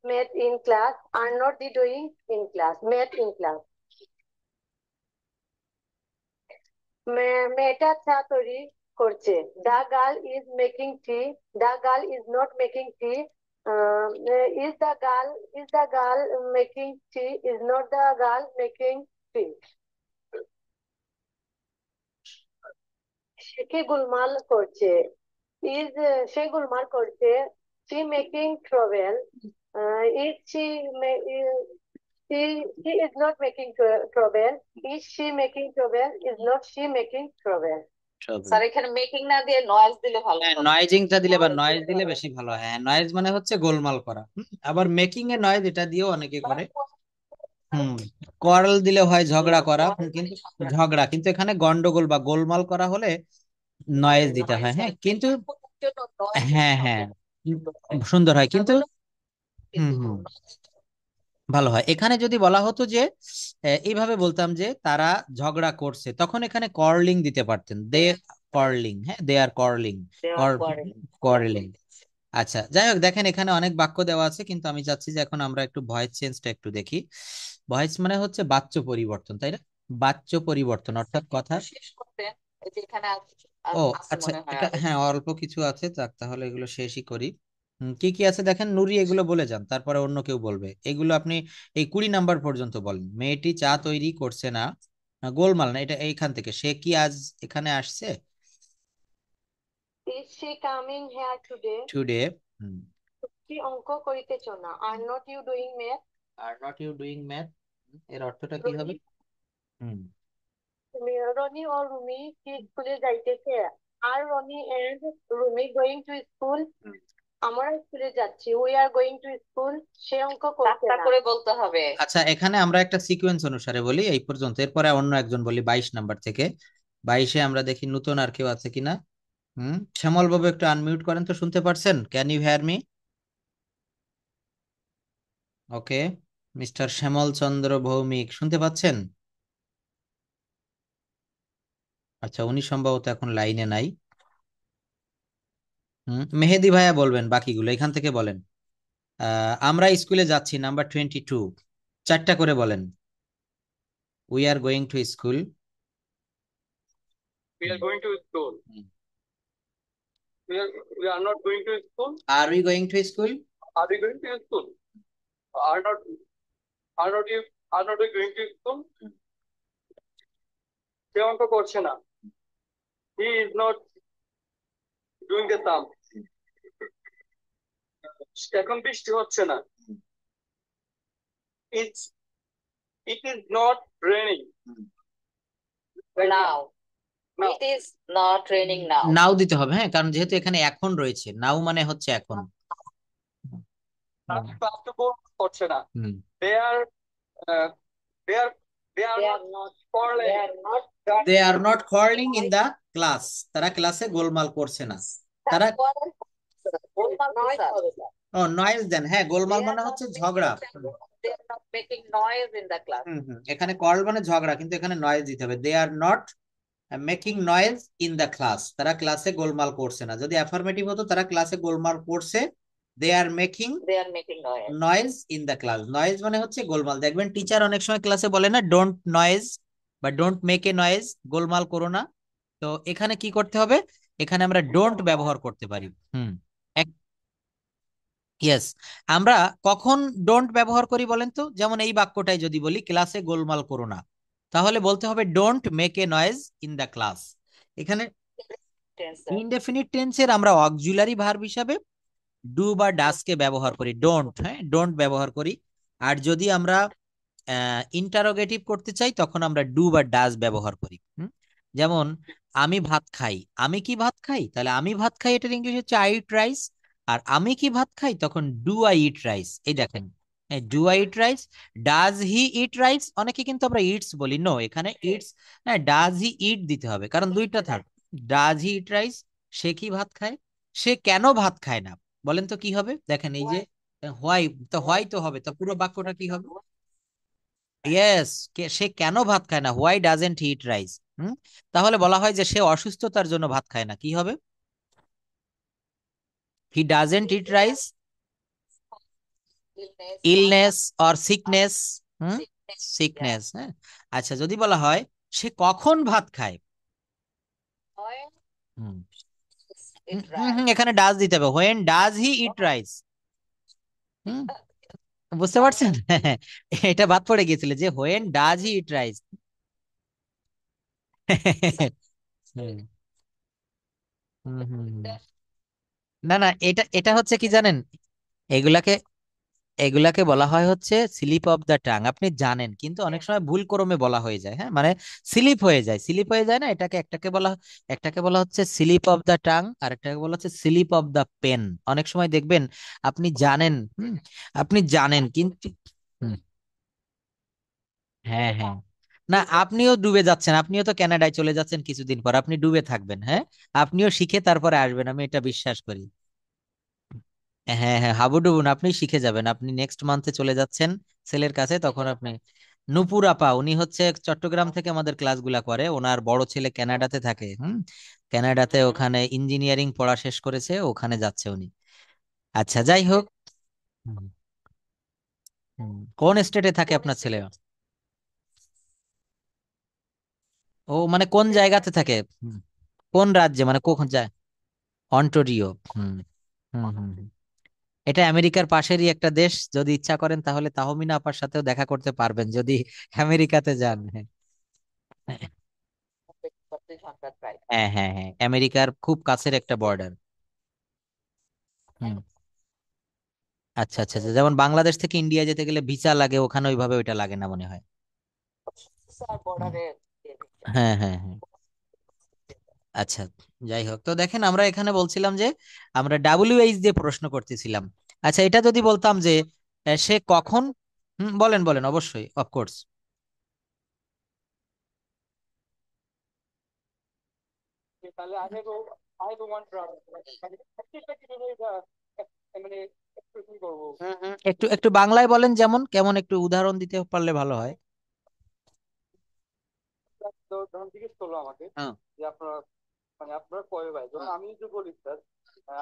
math in class? Are not they doing in class? Math in class. মেয়েটা চা তৈরি করছে. The girl is making tea. The girl is not making tea. Is the girl making tea? Is not the girl making tea. সে কি গোলমাল করছে? সে গোলমাল করছে. She making trouble. Is she is not making trouble. Is she making trouble? Is not she making trouble? Sir এখানে making না দিয়ে noise দিলে ভালো হ্যাঁ, হবে। নয়েজিংটা দিলে বা নয়েজ দিলে বেশি ভালো হয়। হ্যাঁ, নয়েজ মানে হচ্ছে গোলমাল করা। আবার মেকিং এ নয়েজ এটা দিয়েও অনেকে করে। কোয়ারেল দিলে হয় ঝগড়া করা, কিন্তু ঝগড়া, কিন্তু এখানে গন্ডগোল বা গোলমাল করা হলে নয়েজ দিতে হয়। হ্যাঁ, কিন্তু হ্যাঁ হ্যাঁ সুন্দর হয়, কিন্তু হুম হুম ভালো হয়। এখানে যদি বলা হতো যে এইভাবে বলতাম যে তারা ঝগড়া করছে, তখন এখানে কর্লিং দিতে পারতেন। দে কর্লিং, হ্যাঁ, দে আর কর্লিং, কর্লিং। আচ্ছা, যাই হোক, দেখেন এখানে অনেক বাক্য দেওয়া আছে, কিন্তু আমি চাচ্ছি যে এখন আমরা একটু ভয়েস চেঞ্জটা একটু দেখি। ভয়েস মানে হচ্ছে বাচ্য পরিবর্তন, তাই না? বাচ্য পরিবর্তন অর্থাৎ কথা। শেষ করতেন এই যে এখানে ও আছে আচ্ছা, মনে হয় এটা আরো। হ্যাঁ অল্প কিছু আছে, যাক তাহলে এগুলো শেষই করি। কি কি আছে দেখেন, নুরি এগুলো বলে যান, তারপরে অন্য কেউ বলবে। এগুলো আপনি এই 20 নাম্বার পর্যন্ত বলেন। মেয়েটি চা তৈরি করছে না, না, গোলমাল না, এটা এইখান থেকে। সে কি আজ এখানে আসছে? Is she coming here today? Today. কি অঙ্ক করিতেছ না? Are not you doing math? Are not you doing math, এর অর্থটা কি হবে? হুম রনি ও রুমি কি স্কুলে যাইতেছে? Are Ronnie and Rumi going to school? আমরা স্কুলে যাচ্ছি. We are going to school. সে অঙ্ক করছে রাস্তা না. করে বলতে হবে। আচ্ছা, এখানে আমরা একটা সিকোয়েন্স অনুসারে বলি এই পর্যন্ত, এরপরে অন্য একজন বলি 22 নাম্বার থেকে। 22-এ আমরা দেখি নতুন আর কেউ আছে কিনা। শ্যামল বাবু একটু আনমিউট করেন তো, শুনতে পারছেন? Can you hear me? Okay, mister Shyamal Chandra Bhowmik শুনতে পাচ্ছেন? আচ্ছা, উনি সম্ভবত এখন লাইনে নাই। মেহেদি ভাইয়া বলবেন বাকিগুলো, এখান থেকে বলেন। আমরা স্কুলে যাচ্ছি, নাম্বার 22, 4টা করে বলেন। We are going to school. We are going to school. We are not going to school. Are we going to school? Are we going to school? Are not you going to school? সে অঙ্ক করছে না. He is not doing the sum. এখন বৃষ্টি হচ্ছে না. It is not raining. Now Now. It is not raining now. Now দিতে হবে, হ্যাঁ, কারণ যেহেতু এখানে এখন রয়েছে, নাও মানে হচ্ছে এখন। ক্লাসে করছে না. Hmm They are not quarreling. They are not quarrelling in the class, তারা ক্লাসে গোলমাল করছে না। তারা ও নয়েজ দেন, হ্যাঁ, গোলমাল মানে হচ্ছে ঝগড়া। Making noise in the class. এখানে কল মানে ঝগড়া, কিন্তু এখানে নয়েজ দিতে হবে। They are not making noise in the class, তারা ক্লাসে গোলমাল করছে না। যদি অ্যাফার্মেটিভ হতো তারা ক্লাসে গোলমাল করছে, they are making they are making noise. Noise in the class. Noise মানে হচ্ছে গোলমাল। দেখবেন টিচার অনেক সময় ক্লাসে বলে না ডোন্ট নয়েজ বা ডোন্ট মেক এ নয়েজ, গোলমাল করো না। তো এখানে কি করতে হবে, এখানে আমরা ডোন্ট ব্যবহার করতে পারি। হুম, ইয়েস। আমরা কখন ডোন্ট ব্যবহার করি বলেন তো? যেমন এই বাক্যটাই যদি বলি ক্লাসে গোলমাল করো না, তাহলে বলতে হবে don't make a noise in the class. এখানে টেন্সর। ইনডেফিনিট টেন্সের আমরা অক্সিলারি ভার্ব হিসাবে ডু বা ডাস কে ব্যবহার করি, ডোন্ট, হ্যাঁ ডোন্ট ব্যবহার করি। আর যদি আমরা ইন্টারোগেটিভ করতে চাই তখন আমরা ডু বা ডাস ব্যবহার করি। যেমন আমি ভাত খাই, আমি কি ভাত খাই, তাহলে আমি ভাত খাই এটার ইংলিশ হচ্ছে আই ইট রাইস। আর আমি কি ভাত খাই, তখন ডু আই ইট রাইস। এই দেখেন, do I eat rice, does he eat rice. অনেকে কিন্তু আমরা ইটস বলি, নো, এখানে ইটস, হ্যাঁ ডাজ হি ইট দিতে হবে, কারণ দুইটা থাক। ডাজ হি ইট রাইস, সে কি ভাত খায়, সে কেন ভাত খায় না, বলেন তো কি হবে? দেখেন এই যে হোয়াই, তো হোয়াই তো হবে, তো পুরো বাক্যটা কি হবে? ইয়েস, সে কেন ভাত খায় না, why doesn't he eat rice. তাহলে বলা হয় যে সে অসুস্থতার জন্য ভাত খায় না, কি হবে? He doesn't eat rice, illness or sickness. Hmm, sickness, হ্যাঁ। আচ্ছা, যদি বলা হয় সে কখন ভাত খায়, হুম এখানে ডাজ দিতে হবে, when does he eat rice. Hmm, বুঝতে পারছেন? এটা বাদ পড়ে গিয়েছিল যে when does he eat rice. Hmm hmm hmm hmm. না না, এটা এটা হচ্ছে কি জানেন, এগুলাকে এগুলাকে বলা হয় হচ্ছে স্লিপ অফ দ্য টাং। আপনি জানেন, কিন্তু অনেক সময় ভুল ক্রমে বলা হয়ে যায়, হ্যাঁ মানে স্লিপ হয়ে যায়, স্লিপ হয়ে যায় না, এটাকে একটাকে বলা হচ্ছে স্লিপ অফ দ্য টাং, আর একটাকে বলা হচ্ছে স্লিপ অফ দ্য পেন। অনেক সময় দেখবেন আপনি জানেন, আপনি জানেন কিন্তু, হুম, হ্যাঁ হ্যাঁ, না আপনিও ডুবে যাচ্ছেন, আপনিও তো কানাডায় চলে যাচ্ছেন কিছুদিন পর, আপনি ডুবে থাকবেন, হ্যাঁ আপনিও শিখে তারপরে আসবেন, আমি এটা বিশ্বাস করি। হ্যাঁ হ্যাঁ, হাবুডুবু না, আপনি শিখে যাবেন। আপনি নেক্সট মান্থে চলে যাচ্ছেন ছেলের কাছে, তখন আপনি, নূপুর আপা উনি হচ্ছে চট্টগ্রাম থেকে আমাদের ক্লাসগুলা করে, ওনার বড় ছেলে কানাডাতে থাকে। কানাডাতে ওখানে ইঞ্জিনিয়ারিং পড়া শেষ করেছে, ওখানে যাচ্ছে উনি। আচ্ছা, যাই হোক। হুম, কোন স্টেটে থাকে আপনার ছেলে? ও মানে কোন জায়গাতে থাকে? হুম, কোন রাজ্যে, মানে কখন যায়? অন্টারিও। হুম হুম হুম হুম। এটা আমেরিকার পাশেরই একটা দেশ, যদি ইচ্ছা করেন তাহলে তাহমিনা আপার সাথেও দেখা করতে পারবেন যদি আমেরিকাতে যান। হ্যাঁ হ্যাঁ হ্যাঁ হ্যাঁ, আমেরিকার খুব কাছের একটা বর্ডার। হুম, আচ্ছা আচ্ছা আচ্ছা, যেমন বাংলাদেশ থেকে ইন্ডিয়া যেতে গেলে ভিসা লাগে, ওখানে ওইভাবে ওইটা লাগে না মনে হয়। হুম, বর্ডারে। হ্যাঁ হ্যাঁ হ্যাঁ। আচ্ছা, যাই হোক, তো দেখেন আমরা এখানে বলছিলাম যে আমরা ডাব্লিউএইচ দিয়ে প্রশ্ন করতেছিলাম। আচ্ছা, এটা যদি বলতাম যে সে কখন, বলেন বলেন, অবশ্যই, অফকোর্স। তাহলে I have one brother মানে প্রত্যেকটা কিভাবে এটা মানে এক্সপ্রেশন করবো? একটু একটু বাংলায় বলেন, যেমন কেমন, একটু উদাহরণ দিতে পারলে ভালো হয়। তো ধরুন জিজ্ঞেস করলো আমাকে হ্যাঁ যে আপনার মানে আপনার কয় ভাই, ধরুন আমি যদি বলি sir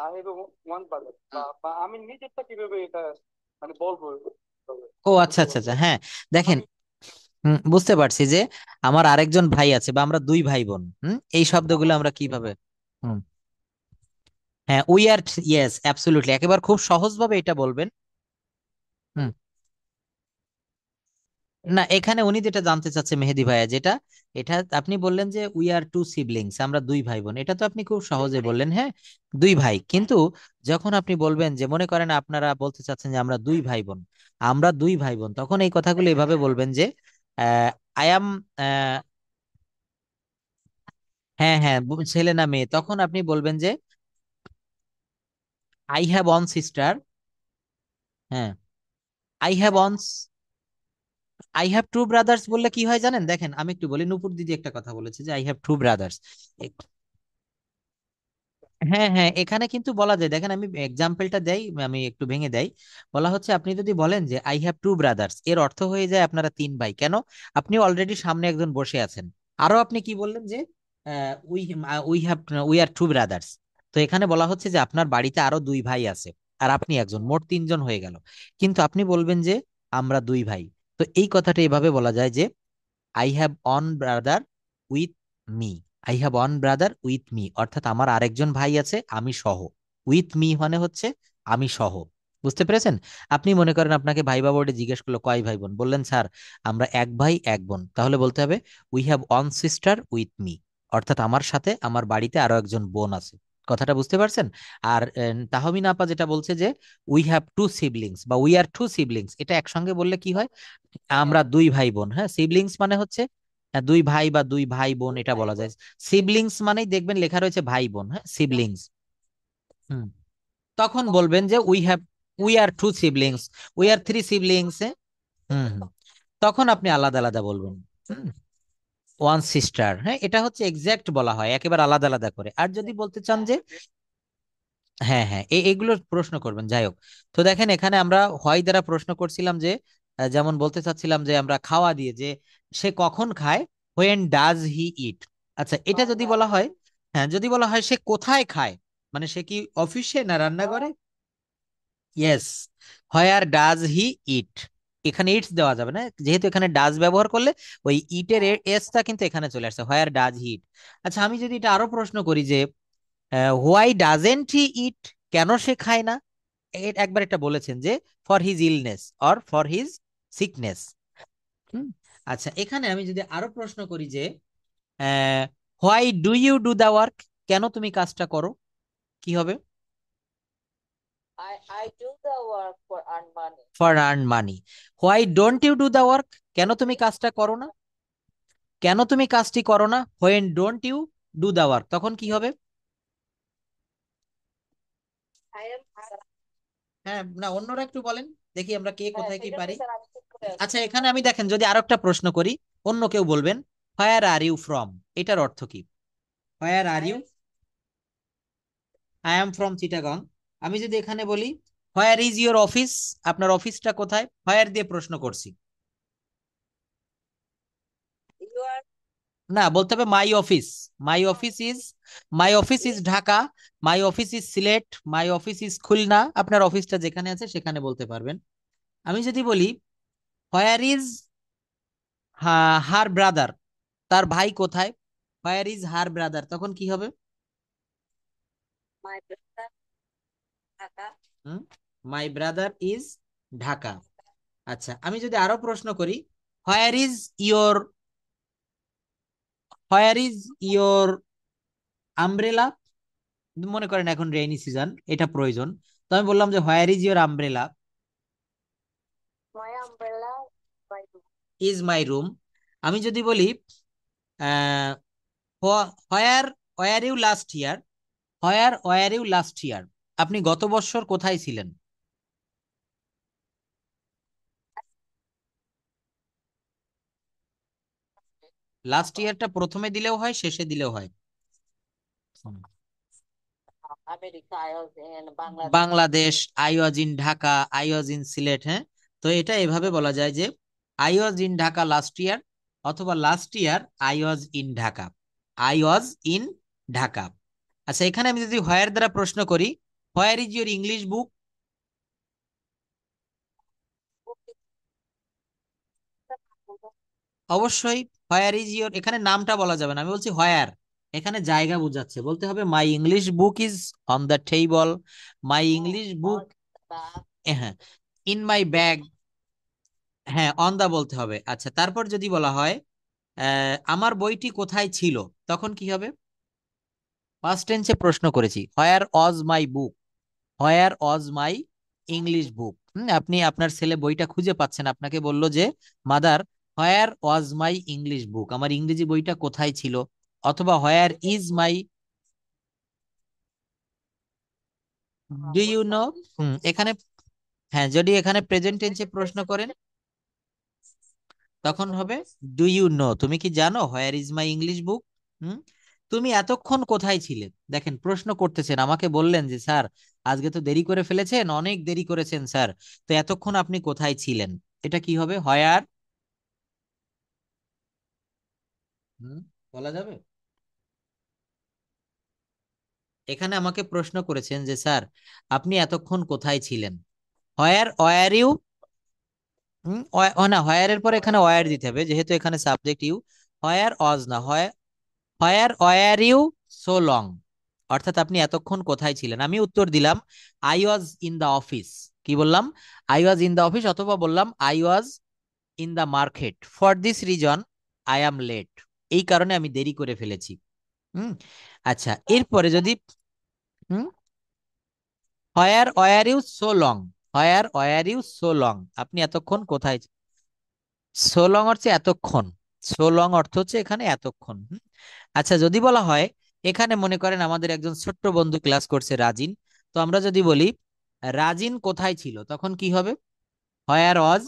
I have one brother, বা আমি নিজেরটা কিভাবে এটা মানে বলবো? ও আচ্ছা আচ্ছা আচ্ছা, হ্যাঁ দেখেন, বুঝতে পারছি যে আমার আরেকজন ভাই আছে, বা আমরা দুই ভাই বোন, এই শব্দগুলো আমরা কিভাবে, হুম হ্যাঁ উই আর, ইয়েস অ্যাবসলিউটলি, একেবারে খুব সহজভাবে এটা বলবেন। হুম, না এখানে উনি যেটা জানতে চাচ্ছে মেহেদি ভাইয়া, যেটা এটা আপনি বললেন যে উই আর টু সিবলিংস, আমরা দুই ভাই বোন, এটা তো আপনি খুব সহজে বললেন, হ্যাঁ দুই ভাই। কিন্তু যখন আপনি বলবেন যে মনে করেন আপনারা বলতে চাচ্ছেন যে আমরা দুই ভাই বোন, আমরা দুই ভাই বোন, তখন এই কথাগুলো এভাবে বলবেন যে আই অ্যাম, হ্যাঁ হ্যাঁ, ছেলে না মেয়ে, তখন আপনি বলবেন যে আই হ্যাভ ওয়ান সিস্টার, হ্যাঁ I have one, I have to brothers বললে কি হয় জানেন? দেখেন আমি একটু বলি, নূপুর দিদি একটা কথা বলেছে যে আই হ্যাভ টু ব্রাদার্স। হ্যাঁ হ্যাঁ, এখানে কিন্তু বলা যায়, দেখেন আমি এক্সাম্পলটা দেই, আমি একটু ভেঙে দেই। বলা হচ্ছে আপনি যদি বলেন যে আই হ্যাভ টু ব্রাদার্স, এর অর্থ হয়ে যায় আপনারা তিন ভাই। কেন? আপনি অলরেডি সামনে একজন বসে আছেন। আরো আপনি কি বললেন যে we we have we are two brothers. তো এখানে বলা হচ্ছে যে আপনার বাড়িতে আরো দুই ভাই আছে, আর আপনি একজন, মোট তিনজন হয়ে গেল। কিন্তু আপনি বলবেন যে আমরা দুই ভাই। তো এই কথাটা এভাবে বলা যায় যে I have on brother with me. I have one brother with me, অর্থাৎ আমার আরেকজন ভাই আছে আমি সহ। উইথ মি মানে হচ্ছে আমি সহ। বুঝতে পেরেছেন? আপনি মনে করেন আপনাকে ভাইবা বোর্ডে জিজ্ঞেস করলো কয় ভাই বোন, বললেন স্যার আমরা এক ভাই এক বোন, তাহলে বলতে হবে we have one sister with me, অর্থাৎ আমার সাথে আমার বাড়িতে আরো একজন বোন আছে। কথাটা বুঝতে পারছেন? আর তাহমিনা আপা যেটা বলছে যে উই হ্যাভ টু সিবলিংস বা উই আর টু সিবলিংস, এটা একসঙ্গে বললে কি হয়? আমরা দুই ভাই বোন। হ্যাঁ, সিবলিংস মানে হচ্ছে দুই ভাই বা দুই ভাই বোন, এটা বলা যায়। সিবলিংস মানেই দেখবেন লেখা রয়েছে ভাই বোন, হ্যাঁ সিবলিংস। হুম, তখন বলবেন যে we are two siblings, we are three siblings. হুম হুম, তখন আপনি আলাদা আলাদা বলবেন। হুম, ওয়ান সিস্টার, হ্যাঁ এটা হচ্ছে এক্সাক্ট বলা হয় একেবারে আলাদা আলাদা করে। আর যদি বলতে চান যে হ্যাঁ হ্যাঁ, এগুলো প্রশ্ন করবেন, যাই হোক। তো দেখেন এখানে আমরা হয় দ্বারা প্রশ্ন করছিলাম যে যেমন বলতে চাচ্ছিলাম যে আমরা খাওয়া দিয়ে যে সে কখন খায়, হোয়েন ডাজ হি ইট। আচ্ছা, এটা যদি বলা হয়, হ্যাঁ যদি বলা হয় সে কোথায় খায়, মানে সে কি অফিসে না রান্নাঘরে? ইয়েস, হোয়ার ডাজ হি ইট। এখানে ইটস দেওয়া যাবে না, যেহেতু এখানে ডাজ ব্যবহার করলে ওই ইটের এসটা কিন্তু এখানে চলে আসছে, হোয়ার ডাজ হি ইট। আচ্ছা, আমি যদি এটা আরো প্রশ্ন করি যে হোয়াই ডাজেন্ট হি ইট, কেন সে খায় না? একবার এটা বলেছেন যে for his illness or for his sickness. আচ্ছা, এখানে আমি যদি আরো প্রশ্ন করি যে why do you do the work, কেন তুমি কাজটা করো, কি হবে? I do the work for earn money. For earn money. Why don't you do the work, কেন তুমি কাজটা করো না? কেন তুমি কাজটি করো না? When don't you do the work, তখন কি হবে? I am হ্যাঁ না, অন্যরা একটু বলেন, দেখি আমরা কে হ্যাঁ কোথায় কি ঠিক আছে পারি। স্যার, আমি ঠিক করে আসছি। আচ্ছা, এখানে আমি দেখেন যদি আরেকটা প্রশ্ন করি, অন্য কেউ বলবেন হোয়ার আর ইউ ফ্রম, এটার অর্থ কি? Where are you? I am from Chittagong. আমি যদি এখানে বলি হোয়ার ইজ ইউর অফিস, আপনার অফিসটা কোথায়, হোয়ার দিয়ে প্রশ্ন করছি। You are না, বলতে হবে my office. My office is, my office is Dhaka, my office is Sylhet, my office is Khulna. আপনার অফিসটা যেখানে আছে সেখানে বলতে পারবেন। আমি যদি বলি হোয়ার ইজ হার ব্রাদার, তার ভাই কোথায়, হোয়ার ইজ হার ব্রাদার, তখন কি হবে? my brother, Dhaka. My brother is Dhaka. আচ্ছা, আমি যদি আরো প্রশ্ন করি where is your, where is your umbrella, মনে করেন এখন রেইনি সিজন, এটা প্রয়োজন। তো আমি বললাম যে where is your umbrella, my umbrella, my room. Is my room. আমি যদি বলি where were you last year, where were you last year, আপনি গত বছর কোথায় ছিলেন? লাস্ট ইয়ারটা প্রথমে দিলেও হয়, শেষে দিলেও হয়। হুম। America, I was in Bangladesh. Bangladesh, I was in Dhaka, I was in Sylhet. হ্যাঁ, তো এটা এভাবে বলা যায় যে I was in Dhaka last year, অথবা last year I was in Dhaka, I was in Dhaka. আচ্ছা, এখানে আমি যদি হোয়ার দ্বারা প্রশ্ন করি, where is your English book, অবশ্যই হোয়ার ইজ ইউর, এখানে নামটা বলা যাবে না, আমি বলছি হোয়ার, এখানে জায়গা বোঝাচ্ছে, বলতে হবে my English book is on the table, my English book, On the back. হ্যাঁ ইন মাই ব্যাগ, হ্যাঁ অন দা বলতে হবে। আচ্ছা, তারপর যদি বলা হয় আমার বইটি কোথায় ছিল, তখন কি হবে? ফার্স্ট টেন্সে প্রশ্ন করেছি, হোয়ার ওয়াজ মাই বুক, হোয়ার ওয়াজ মাই ইংলিশ বুক। আপনি আপনার ছেলে বইটা খুঁজে পাচ্ছেন, আপনাকে বললো যে mother where was my English book, আমার ইংরেজি বইটা কোথায় ছিল, অথবা where is my, do you know. এখানে হ্যাঁ, যদি এখানে প্রেজেন্ট টেন্সে প্রশ্ন করেন তখন হবে ডু ইউ নো, তুমি কি জানো হোয়ার ইজ মাই ইংলিশ বুক। হুম, তুমি এতক্ষণ কোথায় ছিলে? দেখেন প্রশ্ন করতেছেন, আমাকে বললেন যে স্যার আজকে তো দেরি করে ফেলেছেন, অনেক দেরি করেছেন স্যার, তো এতক্ষণ আপনি কোথায় ছিলেন? এটা কি হবে? হোয়ার। বলা যাবে? এখানে আমাকে প্রশ্ন করেছেন যে স্যার আপনি এতক্ষণ কোথায় ছিলেন, হোয়ার ওয়ার ইউ। না, হোয়ার এর পরে এখানে ওয়ার দিতে হবে যেহেতু এখানে সাবজেক্ট ইউ। হোয়ার অজ না, where were you so long, অর্থাৎ আপনি এতক্ষণ কোথায় ছিলেন। আমি উত্তর দিলাম I was in the office. কি বললাম? I was in the office, অথবা বললাম I was in the market, for this reason I am late, এই কারণে আমি দেরি করে ফেলেছি। হুম। আচ্ছা, এরপরে যদি হুম where were you so long, where were you so long, আপনি এতক্ষণ কোথায়? সো লং হচ্ছে এতক্ষণ, সো লং অর্থ হচ্ছে এখানে এতক্ষণ। আচ্ছা, যদি বলা হয় এখানে মনে করেন আমাদের একজন ছোট্ট বন্ধু ক্লাস করছে রাজিন, তো আমরা যদি বলি রাজিন কোথায় ছিল, তখন কি হবে? হোয়ার ওয়াজ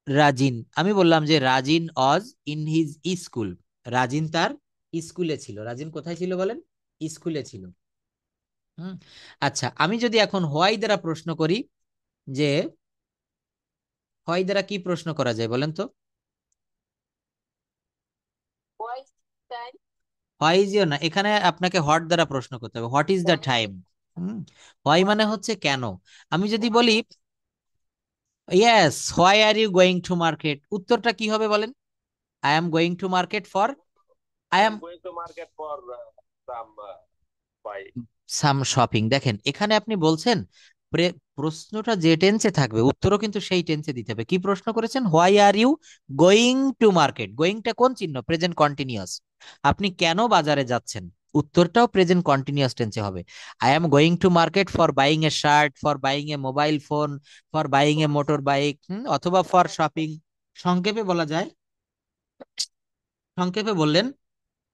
রাজিন। আমি বললাম যে Rajin was in his school, Rajin তার স্কুলে ছিল। রাজিন কোথায় ছিল বলেন? স্কুলে ছিল। হুম। আচ্ছা, আমি যদি এখন হোয়াই দ্বারা প্রশ্ন করি, যে হোয়াই দ্বারা কি প্রশ্ন করা যায় বলেন তো? Voice time. Why is your, না, এখানে আপনাকে হোয়াট দ্বারা প্রশ্ন করতে হবে। What is the time. Why মানে হচ্ছে কেন। আমি যদি বলি yes why are you going to market, উত্তরটা কি হবে বলেন? I am going to market for, I I am am going to market for some buy. Some shopping. দেখেন এখানে আপনি বলছেন প্রশ্নটা যে টেন্সে থাকবে উত্তরও কিন্তু সেই টেন্সে দিতে হবে। কি প্রশ্ন করেছেন? Why are you going to market, গোয়িংটা কোন চিহ্ন? Present continuous. আপনি কেন বাজারে যাচ্ছেন, উত্তরটাও প্রেজেন্ট কন্টিনিউয়াস টেন্সে হবে। I am going to market for buying a shirt, for buying a mobile phone, for buying a motor bike, অথবা ফর শপিং। সংক্ষেপে বলা যায়, সংক্ষেপে বললেন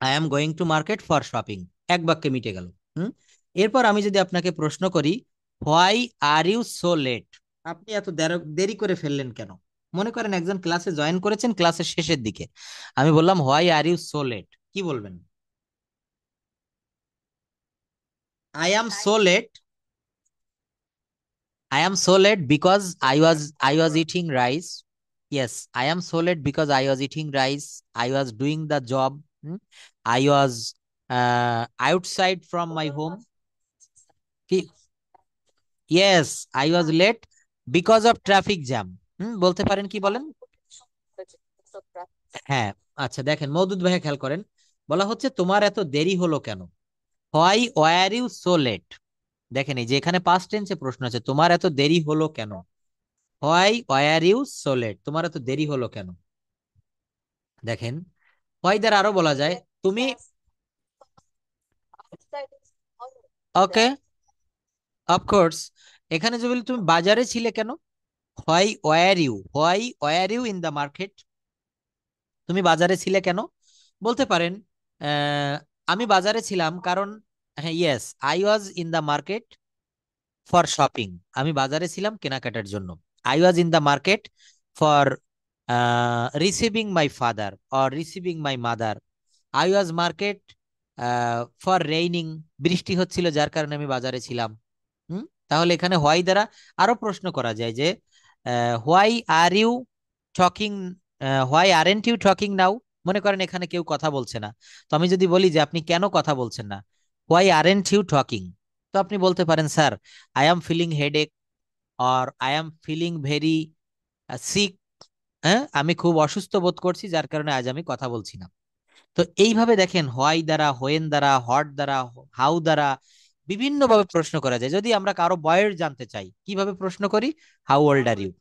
I am going to market for shopping, এক বাক্যে মিটে গেল। হুম। এরপর আমি যদি আপনাকে প্রশ্ন করি why are you so late, আপনি এত দেরি করে ফেললেন কেন? মনে করেন একজন ক্লাসে জয়েন করেছেন ক্লাসের শেষের দিকে, আমি বললাম why are you so late, কি বলবেন? I am so late, I am so late because I was eating rice. Yes, I am so late because I was eating rice. I was doing the job. I was outside from my home. কি- Yes, I was late because of traffic jam. বলতে পারেন, কি বলেন? হ্যাঁ। আচ্ছা দেখেন মওদুদ ভাইয়া খেয়াল করেন, বলা হচ্ছে তোমার এত দেরি হলো কেন। Why were you so late, দেখেন এই যে এখানে পাস্ট টেন্সে প্রশ্ন আছে, তোমার এত দেরি হলো কেন। Why were you so late, তোমার এত দেরি হলো কেন। দেখেন হোয়াই দ্বারা আরো বলা যায় তুমি, Outside is all okay of course, এখানে যে বলি তুমি বাজারে ছিলে কেন, why were you in the market, তুমি বাজারে ছিলে কেন। বলতে পারেন আহ, আমি বাজারে ছিলাম কারণ, হ্যাঁ yes I was in the market for shopping, আমি বাজারে ছিলাম কেনাকাটার জন্য। I was in the market for receiving my father or receiving my mother. I was market for raining, বৃষ্টি হচ্ছিল যার কারণে আমি বাজারে ছিলাম। তাহলে এখানে হোয়াই দ্বারা আরো প্রশ্ন করা যায় যে why are you talking, why aren't you talking now. মনে করেন এখানে কেউ কথা বলছে না, তো আমি যদি বলি যে আপনি কেন কথা বলছেন না, হোয়াই আরেন্ট ইউ টকিং, তো আপনি বলতে পারেন sir I am feeling headache or I am feeling very sick, হ্যাঁ আমি খুব অসুস্থ বোধ করছি যার কারণে আজ আমি কথা বলছি না। তো এইভাবে দেখেন হোয়াই দ্বারা, হোয়েন দ্বারা, হট দ্বারা, হাউ দ্বারা বিভিন্ন ভাবে প্রশ্ন করা যায়। যদি আমরা কারো বয়স জানতে চাই কিভাবে প্রশ্ন করি? How old are you.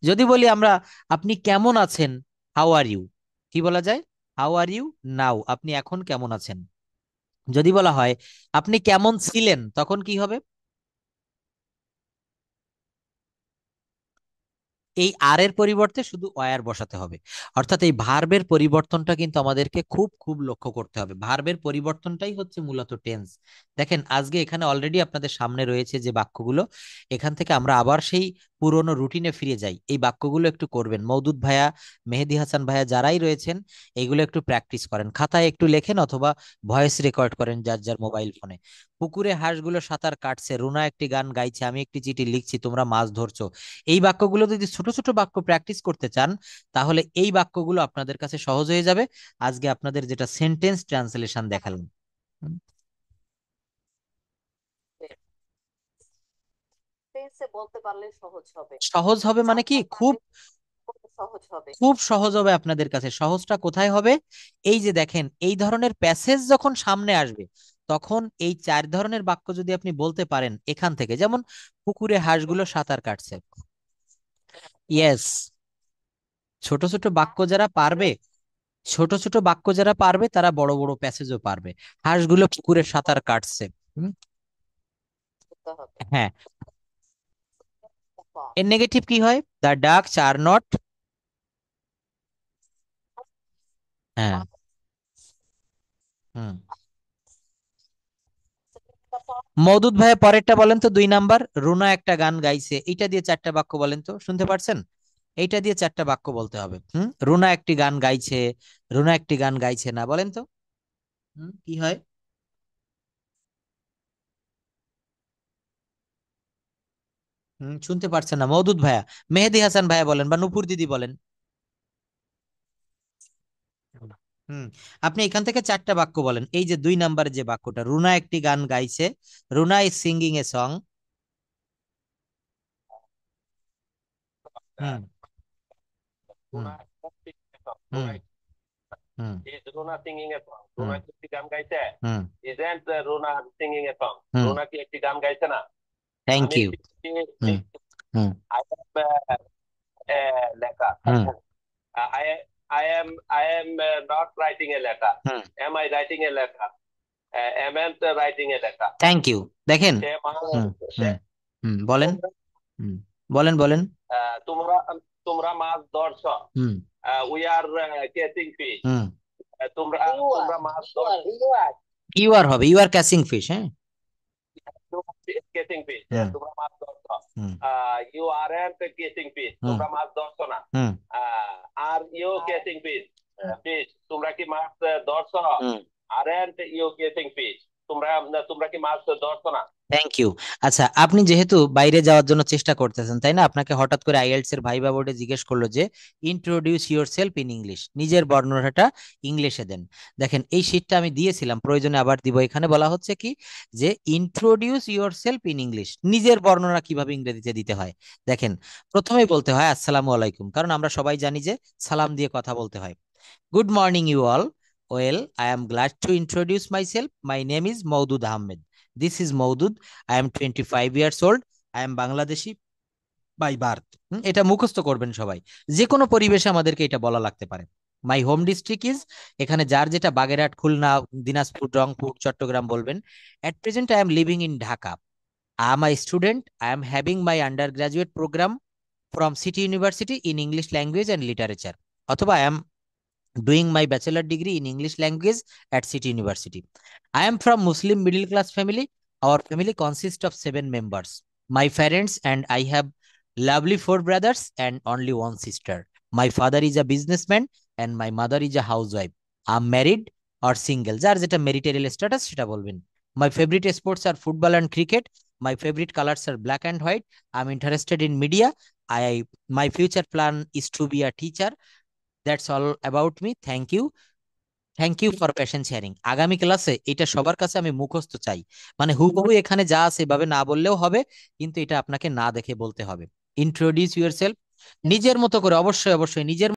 যদি বলি আমরা আপনি কেমন আছেন, হাউ আর ইউ, কি বলা যায়? হাউ আর ইউ নাও, আপনি এখন কেমন আছেন। যদি বলা হয় আপনি কেমন ছিলেন, তখন কি হবে? এই আর এর পরিবর্তে শুধু ওয়ার বসাতে হবে। অর্থাৎ এই ভার্বের পরিবর্তনটা কিন্তু আমাদেরকে খুব খুব লক্ষ্য করতে হবে। ভার্বের পরিবর্তনটাই হচ্ছে মূলত টেন্স। দেখেন আজকে এখানে অলরেডি আপনাদের সামনে রয়েছে যে বাক্যগুলো, এখান থেকে আমরা আবার সেই পুরোনো রুটিনে ফিরে যাই। এই বাক্যগুলো একটু করবেন, মওদুদ ভাইয়া, মেহেদী হাসান ভাইয়া যারাই রয়েছেন, এগুলো একটু প্র্যাকটিস করেন, খাতায় একটু লেখেন অথবা ভয়েস রেকর্ড করেন যার যার মোবাইল ফোনে। পুকুরে হাঁসগুলো সাঁতার কাটছে, রুনা একটি গান গাইছে, আমি একটি চিঠি লিখছি, তোমরা মাছ ধরছো। এই বাক্যগুলো যদি ছোট ছোট বাক্য প্র্যাকটিস করতে চান, তাহলে এই বাক্যগুলো আপনাদের কাছে সহজ হয়ে যাবে। আজকে আপনাদের যেটা সেন্টেন্স ট্রান্সলেশন দেখালাম, হুম, টেন্সে বলতে পারলে সহজ হবে। সহজ হবে মানে কি, খুব সহজ হবে। খুব সহজ হবে আপনাদের কাছে। সহজটা কোথায় হবে? এই যে দেখেন, এই ধরনের প্যাসেজ যখন সামনে আসবে, তখন এই 4 ধরনের বাক্য যদি আপনি বলতে পারেন এখান থেকে, যেমন পুকুরে হাঁসগুলো সাঁতার কাটছে, ইয়েস। ছোট ছোট বাক্য যারা পারবে, ছোট ছোট বাক্য যারা পারবে তারা বড় বড় প্যাসেজও পারবে। হাঁসগুলো পুকুরে সাঁতার কাটছে, হুম, করতে হবে। হ্যাঁ। এর নেগেটিভ কি হয়? দ্য ডাকস আর নট, হ্যাঁ, হুম। মওদুদ ভাই পরেরটা বলেন তো, 2 নাম্বার, রুনা একটা গান গাইছে, এইটা দিয়ে 4টা বাক্য বলেন তো, শুনতে পারছেন? এইটা দিয়ে 4টা বাক্য বলতে হবে। রুনা একটি গান গাইছে, রুনা একটি গান গাইছে না, বলেন তো কি হয়? শুনতে পারছেন না মওদুদ ভাইয়া? মেহেদী হাসান ভাইয়া বলেন বা নুপুর দিদি বলেন। হুম, আপনি এখান থেকে 4টা বাক্য বলেন। এই যে 2 নাম্বার যে বাক্যটা, রুনা একটি গান গাইছে, Runa is singing a song. Hmm, hmm, Runa singing a song. Hmm, hmm, Is Runa singing a song? Hmm, Runa কি একটি গান গাইছে? হুম, Isn't Runa singing a song? Hmm. Runa কি একটি গান গাইছে না? থ্যাংক আমি ইউ। একটি হুম, হুম, I am লেখা। হুম, I I am not writing a letter. Hmm. Am I writing a letter? Am I writing a letter? Thank you. দেখেন, সে মাছ হুম, সে হুম, হুম, বলেন, হুম, বলেন বলেন। তোমরা তোমরা মাছ ধরছ। হুম, We are catching fish. হুম। তোমরা You are, তোমরা মাছ you are, ধরছ। you are. ইউ আর হবে, ইউ আর ক্যাচিং ফিশ, হ্যাঁ। catching fish. হুম, তোমরা মাছ ধরছ। হুম, You aren't catching fish. হুম, তোমরা মাছ ধরছ না। হুম, Are you catching fish? Fish. তোমরা কি মাছ ধরছ? হুম। Aren't you catching fish? তোমরা তোমরা কি মাছ ধরছ না? Thank you. আচ্ছা, আপনি যেহেতু বাইরে যাওয়ার জন্য চেষ্টা করতেছেন, তাই না? আপনাকে হঠাৎ করে আইএলটিএস এর ভাইবা বোর্ডে জিজ্ঞেস করলো যে introduce your self in English, নিজের বর্ণনাটা ইংলিশে দেন। দেখেন এই শীটটা আমি দিয়েছিলাম, প্রয়োজনে আবার দিব। এখানে বলা হচ্ছে কি, যে introduce your self in English, নিজের বর্ণনা কিভাবে ইংরেজিতে দিতে হয়। দেখেন, প্রথমেই বলতে হয় আসসালামু আলাইকুম, কারণ আমরা সবাই জানি যে সালাম দিয়ে কথা বলতে হয়। Good morning you all, well I am glad to introduce myself, my name is Moudud Ahmed, this is Moudud, I am 25 years old. I am Bangladeshi by birth. এটা মুখস্থ করবেন সবাই। যে কোনো পরিবেশে আমাদেরকে এটা বলা লাগতে পারে। মাই হোম ডিস্ট্রিক্ট ইজ, এখানে যার যেটা বাগেরহাট, খুলনা, দিনাজপুর, রংপুর, চট্টগ্রাম বলবেন। At present I am living in Dhaka. I am a student. I am having my undergraduate program from City University in English language and literature. অথবা I am doing my bachelor degree in English language at City University. I am from Muslim middle class family. Our family consists of 7 members. My parents and I have lovely 4 brothers and only one sister. My father is a businessman and my mother is a housewife. I'm married or single. যার যেটা marital status সেটা বলবেন। My favorite sports are football and cricket. My favorite colors are black and white. I'm interested in media. My future plan is to be a teacher. That's all about me. Thank you for patience sharing. আগামী ক্লাসে এটা সবার কাছে আমি মুখস্থ চাই, মানে হুবহু এখানে যা আছে এভাবে না বললেও হবে, কিন্তু এটা আপনাকে না দেখে বলতে হবে। ইন্ট্রোডিউস ইউর সেলফ নিজের মতো করে, অবশ্যই অবশ্যই নিজের